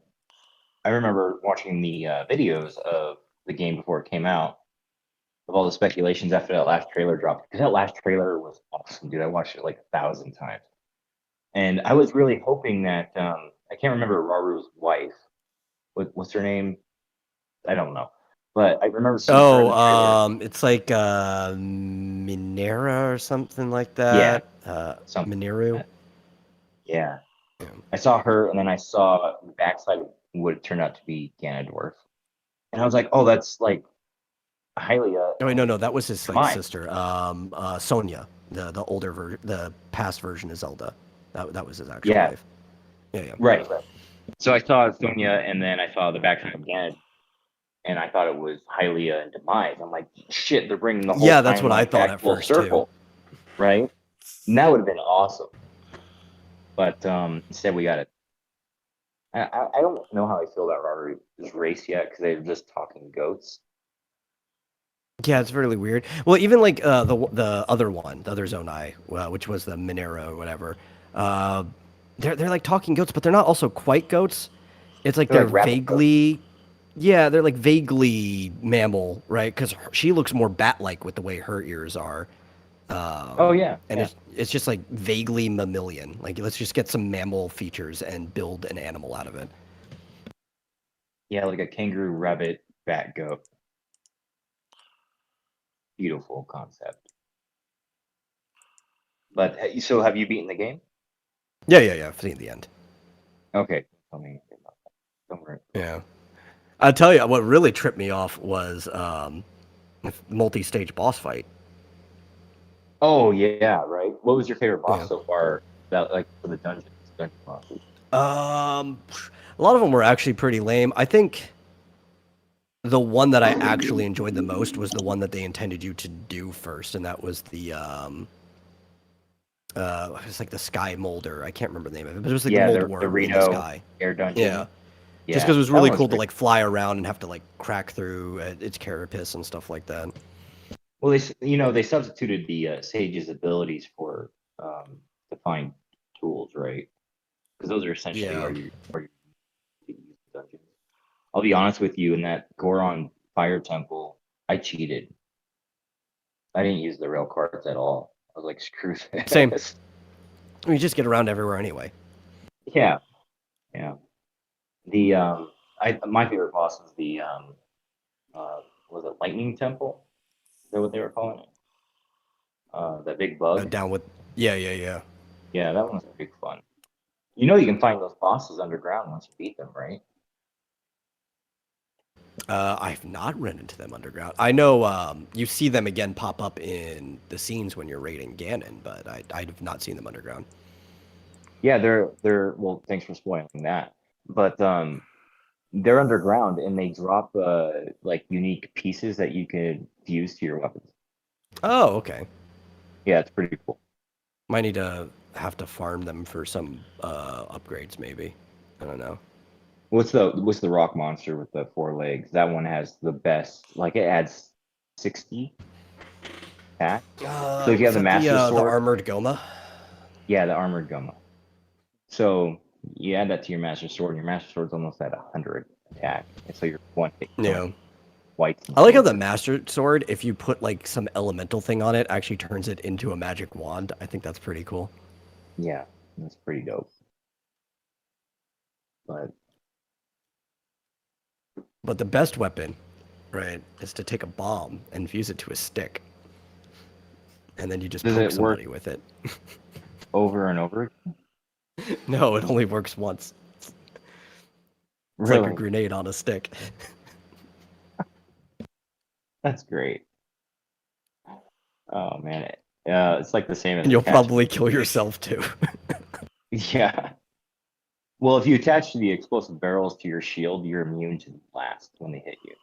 S7: I remember watching the videos of the game before it came out, of all the speculations after that last trailer dropped. Because that last trailer was awesome, dude. I watched it like 1,000 times. And I was really hoping that I can't remember Raru's wife. What's her name? I don't know. But I remember seeing her in the trailer.
S2: It's like Minera or something like
S7: Yeah,
S2: that.
S7: something like
S2: Mineru.
S7: that. Yeah.
S2: Yeah.
S7: I saw her, and then I saw the backside of what turned out to be Ganondorf. And I was like, oh, that's like Hylia.
S2: Oh wait, no, that was his like
S7: Mine.
S2: sister, Sonia, the older the past version of Zelda. That was his actual
S7: Yeah.
S2: wife. Yeah.
S7: Right. So I saw Sonia, and then I saw the backside of Ganon, and I thought it was Hylia and Demise. I'm like, shit, they're bringing the whole
S2: Yeah, that's what I
S7: timeline
S2: thought
S7: back
S2: at
S7: full
S2: first, too.
S7: circle, right? And that would have been awesome. But instead, we got it. I don't know how I feel about Raru's race yet because they're just talking goats.
S2: Yeah, it's really weird. Well, even like the other one, the other Zonai, which was the Minera or whatever. They're like talking goats, but they're not also quite goats. It's like
S7: They're
S2: they're
S7: like rabbit
S2: vaguely, yeah, they're like vaguely mammal, right? Because she looks more bat-like with the way her ears are.
S7: Oh yeah,
S2: And
S7: yeah.
S2: it's just like vaguely mammalian. Like let's just get some mammal features and build an animal out of it.
S7: Yeah, like a kangaroo, rabbit, bat, goat. Beautiful concept. But so, have you beaten the game?
S2: Yeah. I've seen the end.
S7: Okay, tell me about that. Don't worry.
S2: Yeah. I'll tell you what really tripped me off was multi-stage boss fight.
S7: Oh yeah, right. What was your favorite boss
S2: Yeah.
S7: so far? That like for the dungeon bosses.
S2: A lot of them were actually pretty lame. I think the one that I actually enjoyed the most was the one that they intended you to do first, and that was the it's like the Sky Molder. I can't remember the name of it, but it was like
S7: Yeah,
S2: the
S7: the
S2: mold worm in the
S7: Reno
S2: sky.
S7: air dungeon.
S2: Yeah.
S7: Yeah,
S2: Just because it was
S7: that
S2: really
S7: one's
S2: cool to
S7: great.
S2: like fly around and have to like crack through its carapace and stuff like that.
S7: Well, they substituted the sage's abilities for defined tools, right? Because those are essentially
S2: Yeah.
S7: where you use the dungeons. I'll be honest with you, in that Goron Fire Temple, I cheated. I didn't use the rail cards at all. I was like, screw this.
S2: Same. You just get around everywhere anyway.
S7: Yeah, yeah. The my favorite boss was the was it Lightning Temple? Is that what they were calling it? That big bug.
S2: Down with yeah.
S7: Yeah, that one was big fun. You know, you can find those bosses underground once you beat them, right?
S2: I've not run into them underground. I know you see them again pop up in the scenes when you're raiding Ganon, but I've not seen them underground.
S7: Yeah, they're well. Thanks for spoiling that. But they're underground and they drop like unique pieces that you could fuse to your weapons.
S2: Oh, okay.
S7: Yeah, it's pretty cool.
S2: Might need to have to farm them for some upgrades, maybe. I don't know.
S7: What's the rock monster with the 4 legs? That one has the best. Like it adds 60 attack. So if you have the Master
S2: the
S7: Sword,
S2: armored Goma.
S7: yeah, the armored Goma. So you add that to your Master Sword, and your Master Sword's almost at 100 attack, and so you're one hit.
S2: Yeah.
S7: White.
S2: I like how the Master Sword, if you put like some elemental thing on it, actually turns it into a magic wand. I think that's pretty cool.
S7: Yeah, that's pretty dope.
S2: But the best weapon, right, is to take a bomb and fuse it to a stick. And then you just
S7: Does
S2: poke
S7: it work?
S2: somebody with it.
S7: Over and over again?
S2: No, it only works once. It's
S7: Really?
S2: like a grenade on a stick.
S7: That's great. Oh man, it's like the same as
S2: And you'll
S7: attaching-
S2: probably kill yourself too.
S7: Yeah. Well, if you attach the explosive barrels to your shield, you're immune to the blast when they hit you.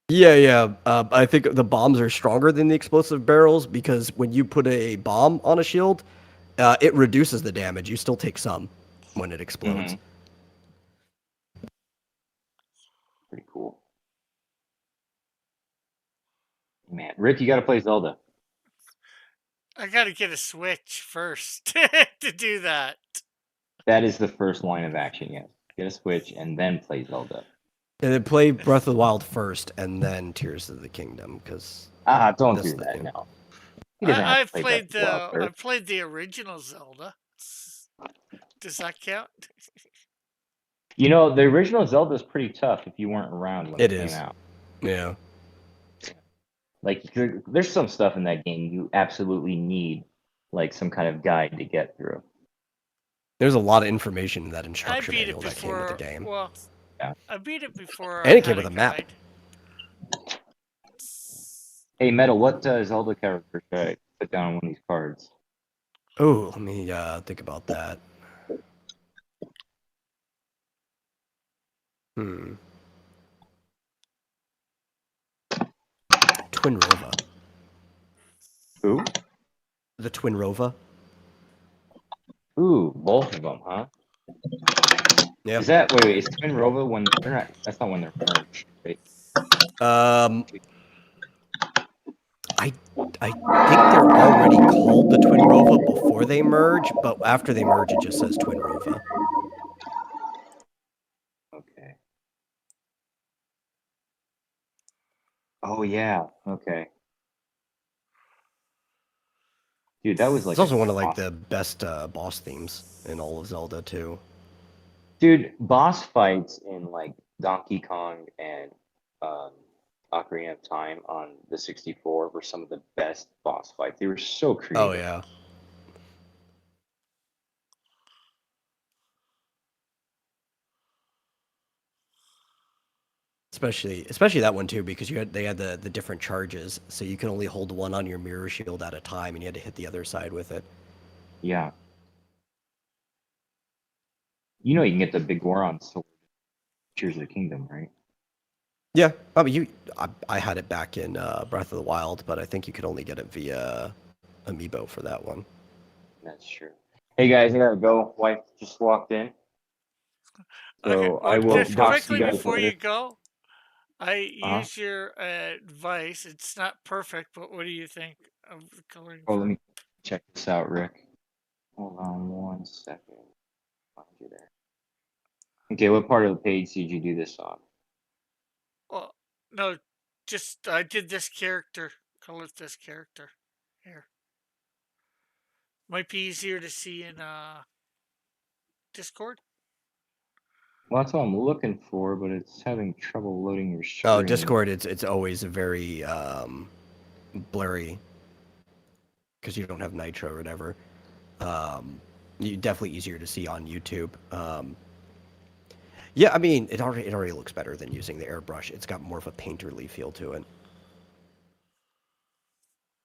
S2: Yeah. I think the bombs are stronger than the explosive barrels because when you put a bomb on a shield, it reduces the damage. You still take some when it explodes.
S7: Pretty cool. Man, Rick, you got to play Zelda.
S1: I gotta get a Switch first to do that.
S7: That is the first line of action, yes. Get a Switch and then play Zelda.
S2: And then play Breath of the Wild first, and then Tears of the Kingdom, because
S7: Don't
S2: That's
S7: do
S2: the
S7: that,
S2: thing.
S7: no. He doesn't have
S1: I've
S7: to play
S1: played
S7: Breath of the Wild
S1: I
S7: first.
S1: played the original Zelda. Does that count?
S7: You know, the original Zelda is pretty tough if you weren't around when
S2: It
S7: it came
S2: is.
S7: out.
S2: Yeah.
S7: Like, there's some stuff in that game you absolutely need, like, some kind of guide to get through.
S2: There's a lot of information in that
S1: I
S2: instruction
S1: beat it
S2: manual that came with
S1: before.
S2: the game.
S1: Well,
S7: Yeah.
S1: I beat it before.
S2: And
S1: I
S2: it came
S1: had
S2: with a map.
S1: guide.
S7: Hey, Metal, what Zelda character should I put down on one of these cards?
S2: Oh, let me think about that. Twin Rova.
S7: Who?
S2: The Twin Rova.
S7: Ooh, both of them, huh?
S2: Yeah.
S7: Is that wait? Is Twin Rova when they're not? That's not when they're merged, right?
S2: I think they're already called the Twin Rova before they merge, but after they merge, it just says Twin Rova.
S7: Okay. Oh yeah. Okay. Dude, that was like
S2: It's also one of like
S7: awesome.
S2: the best boss themes in all of Zelda too.
S7: Dude, boss fights in like Donkey Kong and Ocarina of Time on the 64 were some of the best boss fights. They were so creative.
S2: Oh yeah. Especially that one too, because they had the different charges, so you can only hold one on your mirror shield at a time, and you had to hit the other side with it.
S7: Yeah. You know you can get the big Goron sword. Tears of the Kingdom, right?
S2: Yeah, I mean I had it back in Breath of the Wild, but I think you could only get it via Amiibo for that one.
S7: That's true. Hey guys, I gotta go. Wife just walked in. So
S1: Okay, well,
S7: I will
S1: just
S7: talk to
S1: quickly
S7: you guys
S1: before
S7: later.
S1: you go, I
S7: Uh-huh.
S1: use your advice. It's not perfect, but what do you think of the coloring?
S7: Oh, let me check this out, Rick. Hold on 1 second. Find you there. Okay, what part of the page did you do this on?
S1: Well, no, just I did this character. Colored this character here. Might be easier to see in Discord.
S7: Well, that's what I'm looking for, but it's having trouble loading your screen.
S2: Oh, Discord, it's always very blurry because you don't have Nitro or whatever. Definitely easier to see on YouTube. Yeah, I mean, it already looks better than using the airbrush. It's got more of a painterly feel to it.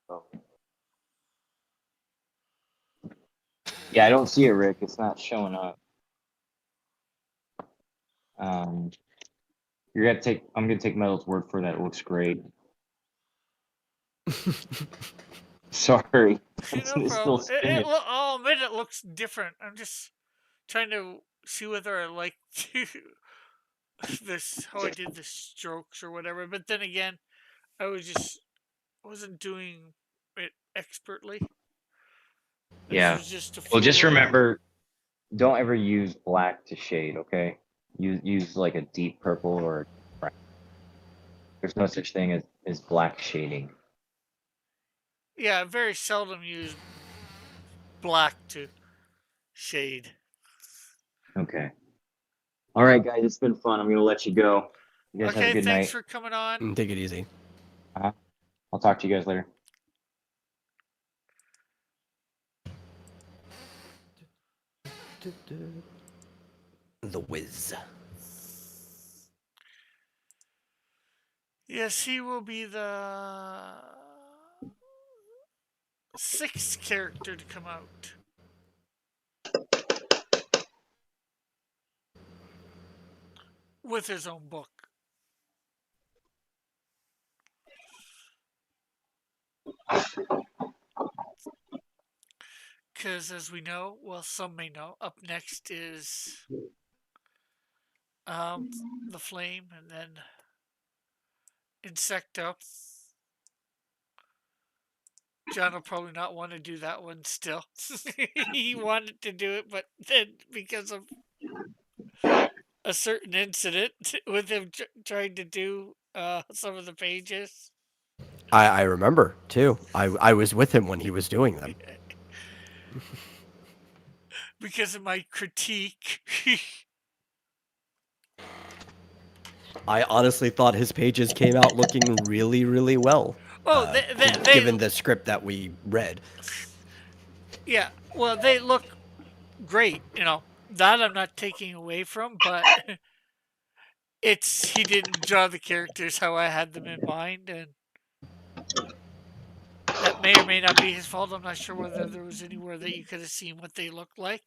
S7: Oh. Yeah, I don't see it, Rick. It's not showing up. I'm gonna take Metal's word for that. It looks great. Sorry.
S1: No
S7: It's
S1: problem.
S7: still spinning.
S1: I'll admit it looks different. I'm just trying to see whether I like this, how I did the strokes or whatever. But then again, I wasn't doing it expertly.
S7: Yeah.
S1: This was just a
S7: Well, just
S1: fool around.
S7: remember, don't ever use black to shade, okay? Use like a deep purple or brown. There's no such thing as black shading.
S1: Yeah, I very seldom use black to shade.
S7: Okay. All right, guys, it's been fun. I'm gonna let you go. You guys have a
S1: Okay,
S7: good
S1: thanks
S7: night.
S1: for coming on.
S2: Take it easy.
S7: I'll talk to you guys later.
S2: The Wiz.
S1: Yes, he will be the 6th character to come out. With his own book. Because as we know, well, some may know, up next is the Flame, and then Insecto. John will probably not want to do that one still. He wanted to do it, but then because of a certain incident with him trying to do some of the pages.
S2: I remember too. I was with him when he was doing them.
S1: because of my critique.
S2: I honestly thought his pages came out looking really, really well.
S1: Oh,
S2: given the script that we read.
S1: Yeah, well, they look great, that I'm not taking away from, but he didn't draw the characters how I had them in mind, and that may or may not be his fault. I'm not sure whether there was anywhere that you could have seen what they looked like.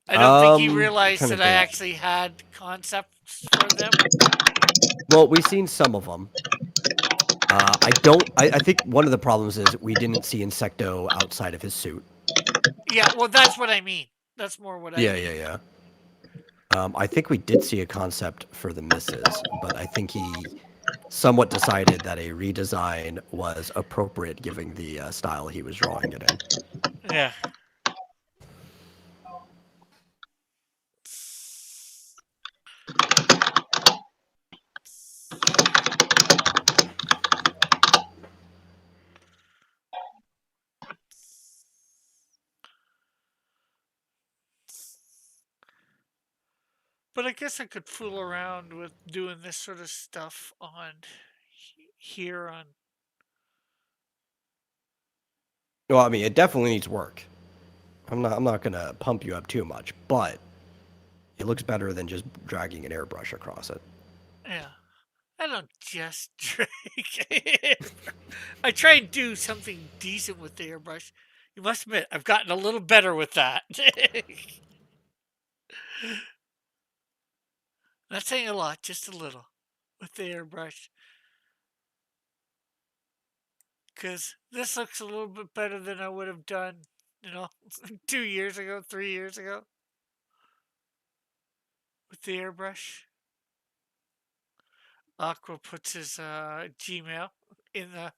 S1: I don't think he realized that I actually had concepts for them.
S2: Well, we've seen some of them. I think one of the problems is we didn't see Insecto outside of his suit.
S1: Yeah, well, that's what I mean. That's more what I mean.
S2: Yeah. I think we did see a concept for the misses, but I think he somewhat decided that a redesign was appropriate given the style he was drawing it in.
S1: Yeah. But I guess I could fool around with doing this sort of stuff on here on.
S2: Well, I mean, it definitely needs work. I'm not gonna pump you up too much, but it looks better than just dragging an airbrush across it.
S1: Yeah. I don't just drag. I try and do something decent with the airbrush. You must admit, I've gotten a little better with that. Not saying a lot, just a little with the airbrush. Because this looks a little bit better than I would have done, 2 years ago, 3 years ago with the airbrush. Aqua puts his Gmail in the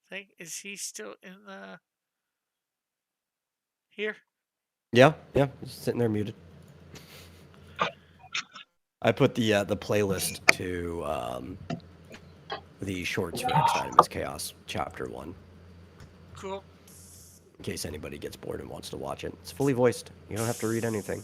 S1: thing. Is he still in the... Here?
S2: Yeah, he's sitting there muted. I put the playlist to the shorts for X Dynamis Chaos Chapter 1.
S1: Cool.
S2: In case anybody gets bored and wants to watch it. It's fully voiced. You don't have to read anything.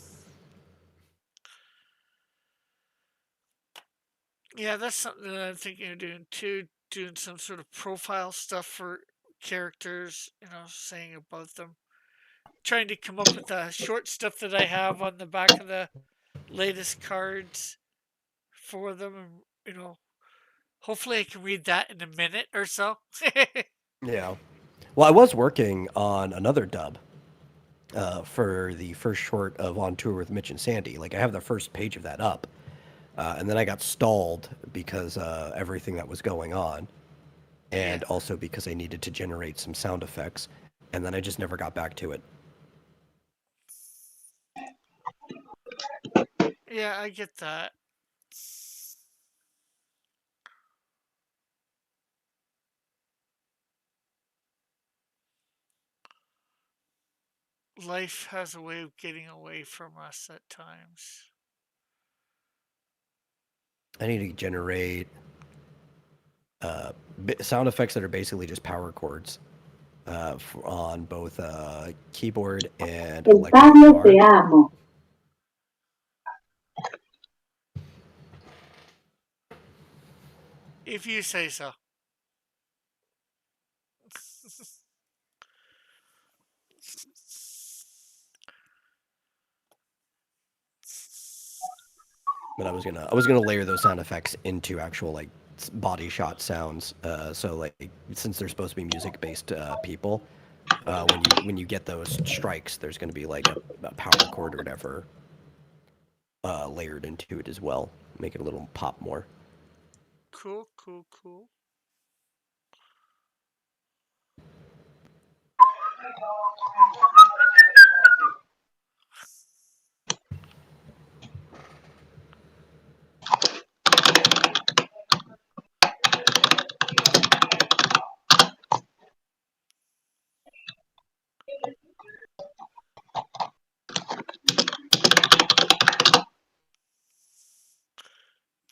S1: Yeah, that's something that I'm thinking of doing too. Doing some sort of profile stuff for characters, saying about them. Trying to come up with the short stuff that I have on the back of the latest cards for them. And, hopefully I can read that in a minute or so.
S2: Yeah. Well, I was working on another dub for the first short of On Tour with Mitch and Sandy. Like, I have the first page of that up. And then I got stalled because everything that was going on. And also because I needed to generate some sound effects. And then I just never got back to it.
S1: Yeah, I get that. Life has a way of getting away from us at times.
S2: I need to generate sound effects that are basically just power chords on both keyboard and electric guitar.
S1: If you say so.
S2: But I was gonna layer those sound effects into actual like body shot sounds. So like since they're supposed to be music based people, when you get those strikes, there's gonna be like a power chord or whatever layered into it as well, make it a little pop more.
S1: Cool.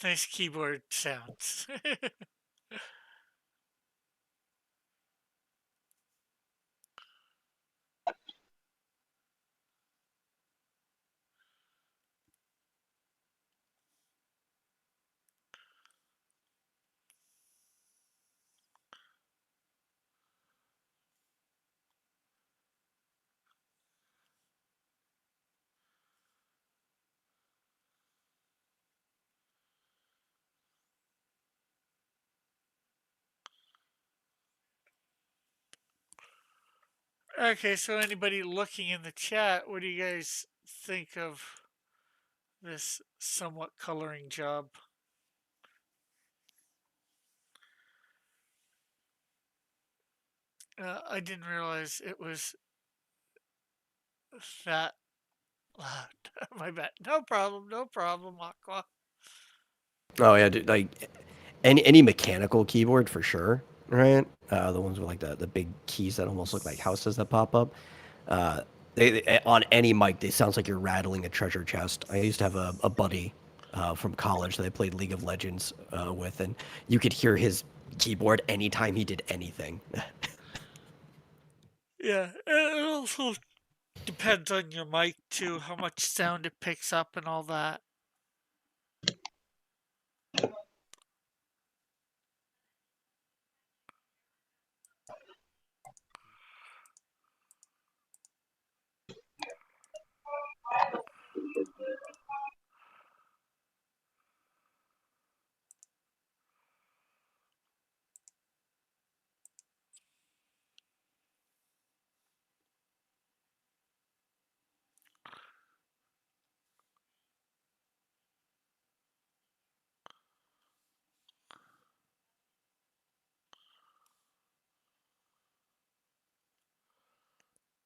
S1: Nice keyboard sounds. Okay, so anybody looking in the chat, what do you guys think of this somewhat coloring job? I didn't realize it was that loud. My bad. No problem. No problem, Aqua.
S2: Oh yeah, dude, like any mechanical keyboard for sure, right? The ones with like the big keys that almost look like houses that pop up. Uh, they on any mic, they sounds like you're rattling a treasure chest. I used to have a buddy from college that I played League of Legends with, and you could hear his keyboard anytime he did anything.
S1: Yeah, it also depends on your mic too, how much sound it picks up and all that.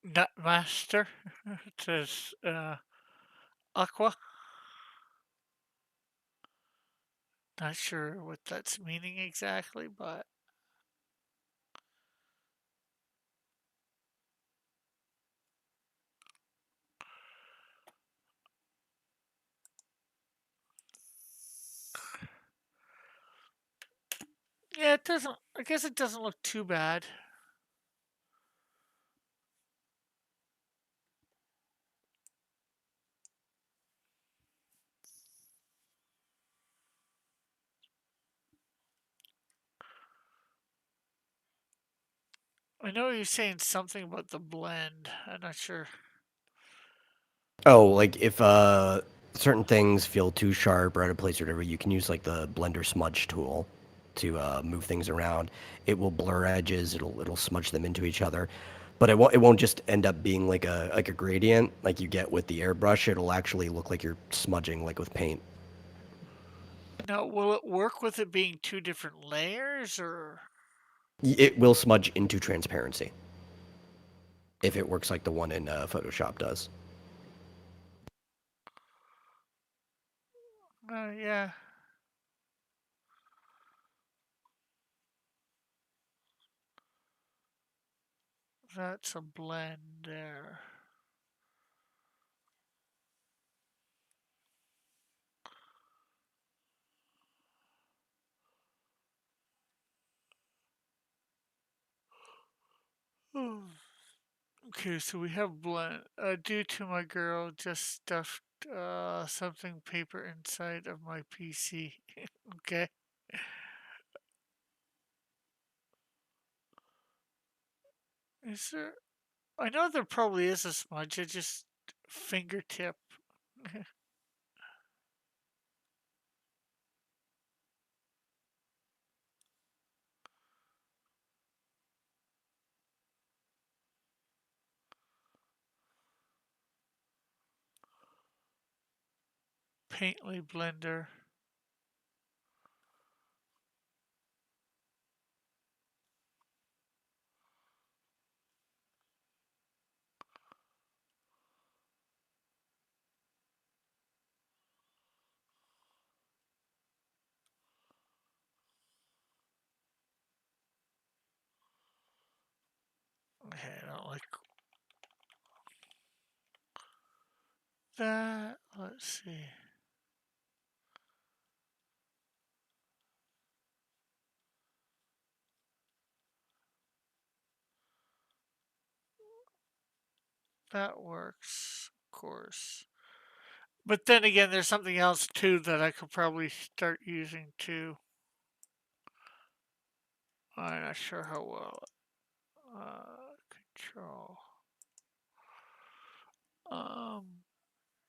S1: Nutmaster says Aqua. Not sure what that's meaning exactly, but yeah, it doesn't. I guess it doesn't look too bad. I know you're saying something about the blend. I'm not sure.
S2: Oh, like if certain things feel too sharp or out of place or whatever, you can use like the Blender smudge tool to move things around. It will blur edges. It'll smudge them into each other, but it won't just end up being like a gradient like you get with the airbrush. It'll actually look like you're smudging like with paint.
S1: Now, will it work with it being two different layers or?
S2: It will smudge into transparency if it works like the one in Photoshop does.
S1: Yeah. That's a blend there. Okay, so we have blend. Due to my girl just stuffed something paper inside of my PC. Okay. Is there? I know there probably is a smudge. It just fingertip. Paintly blender. Okay, I don't like that. Let's see. That works, of course. But then again, there's something else too that I could probably start using too. I'm not sure how well. Control. Um,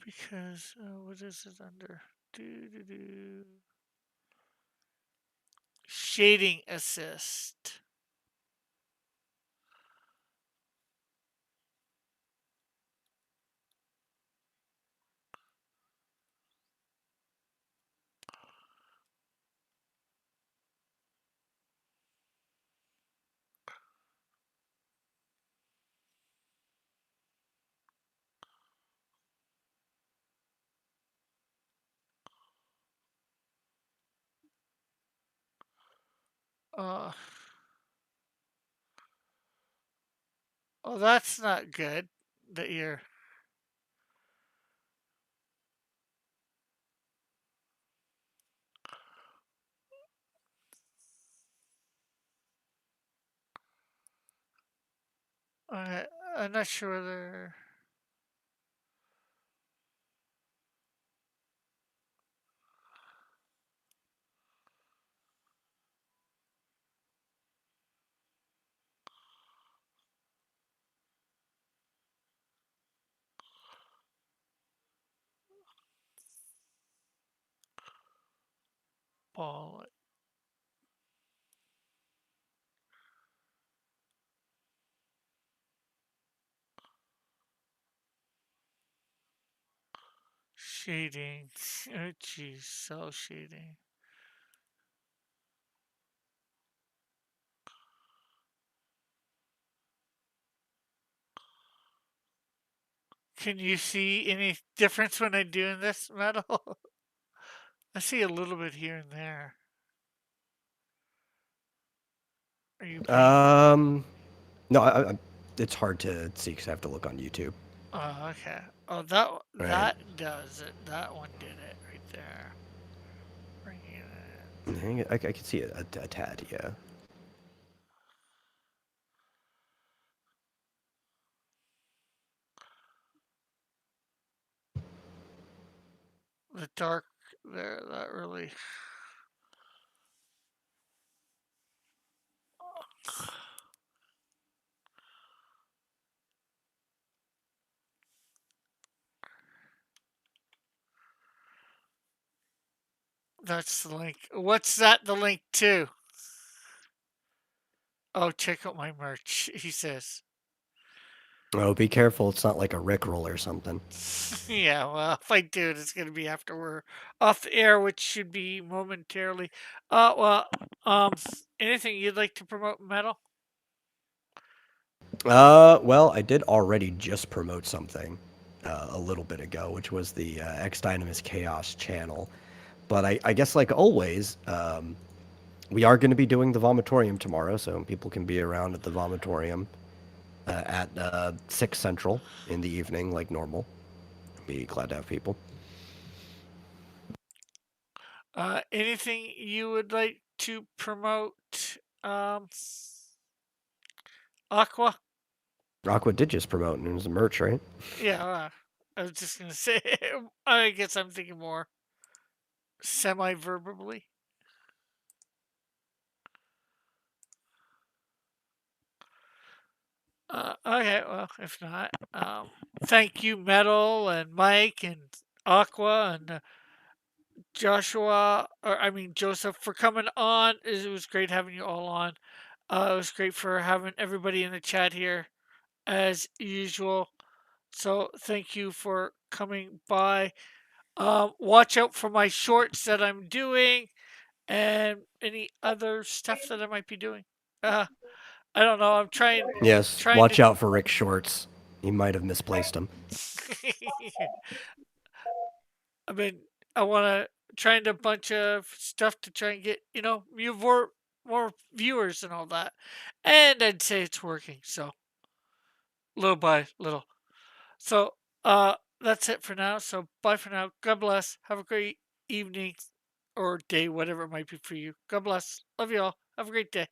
S1: because what is it under? Do. Shading assist. Uh, oh, that's not good. That you're. I'm not sure whether. Ball. Shading. Oh, jeez. So shading. Can you see any difference when I'm doing this metal? I see a little bit here and there. Are you paying?
S2: No, it's hard to see because I have to look on YouTube.
S1: Oh, okay. Oh, that
S2: Right.
S1: that does it. That one did it right there. Bringing it.
S2: I can see it a tad, yeah.
S1: The dark there. That really. That's the link. What's that the link to? Oh, check out my merch, he says.
S2: Oh, be careful. It's not like a Rickroll or something.
S1: Yeah, well, if I do it, it's going to be after we're off the air, which should be momentarily. Well, anything you'd like to promote, Metal?
S2: Well, I did already just promote something a little bit ago, which was the X Dynamis Chaos channel. But I guess, like always, we are going to be doing the Vomitorium tomorrow, so people can be around at the Vomitorium at 6 Central in the evening, like normal. Be glad to have people.
S1: Anything you would like to promote, Aqua?
S2: Aqua did just promote, and it was a merch, right?
S1: Yeah, I was just going to say, I guess I'm thinking more semi-verbally. Okay, well, if not, thank you, Metal and Mike and Aqua and Joshua, or I mean Joseph, for coming on. It was great having you all on. It was great for having everybody in the chat here, as usual. So thank you for coming by. Watch out for my shorts that I'm doing and any other stuff that I might be doing. I don't know. I'm trying.
S2: Yes,
S1: Trying
S2: watch
S1: to.
S2: out for Rick Shorts. He might have misplaced them.
S1: I mean, I want to trying a bunch of stuff to try and get more viewers and all that, and I'd say it's working. So little by little. So that's it for now. So bye for now. God bless. Have a great evening or day, whatever it might be for you. God bless. Love you all. Have a great day.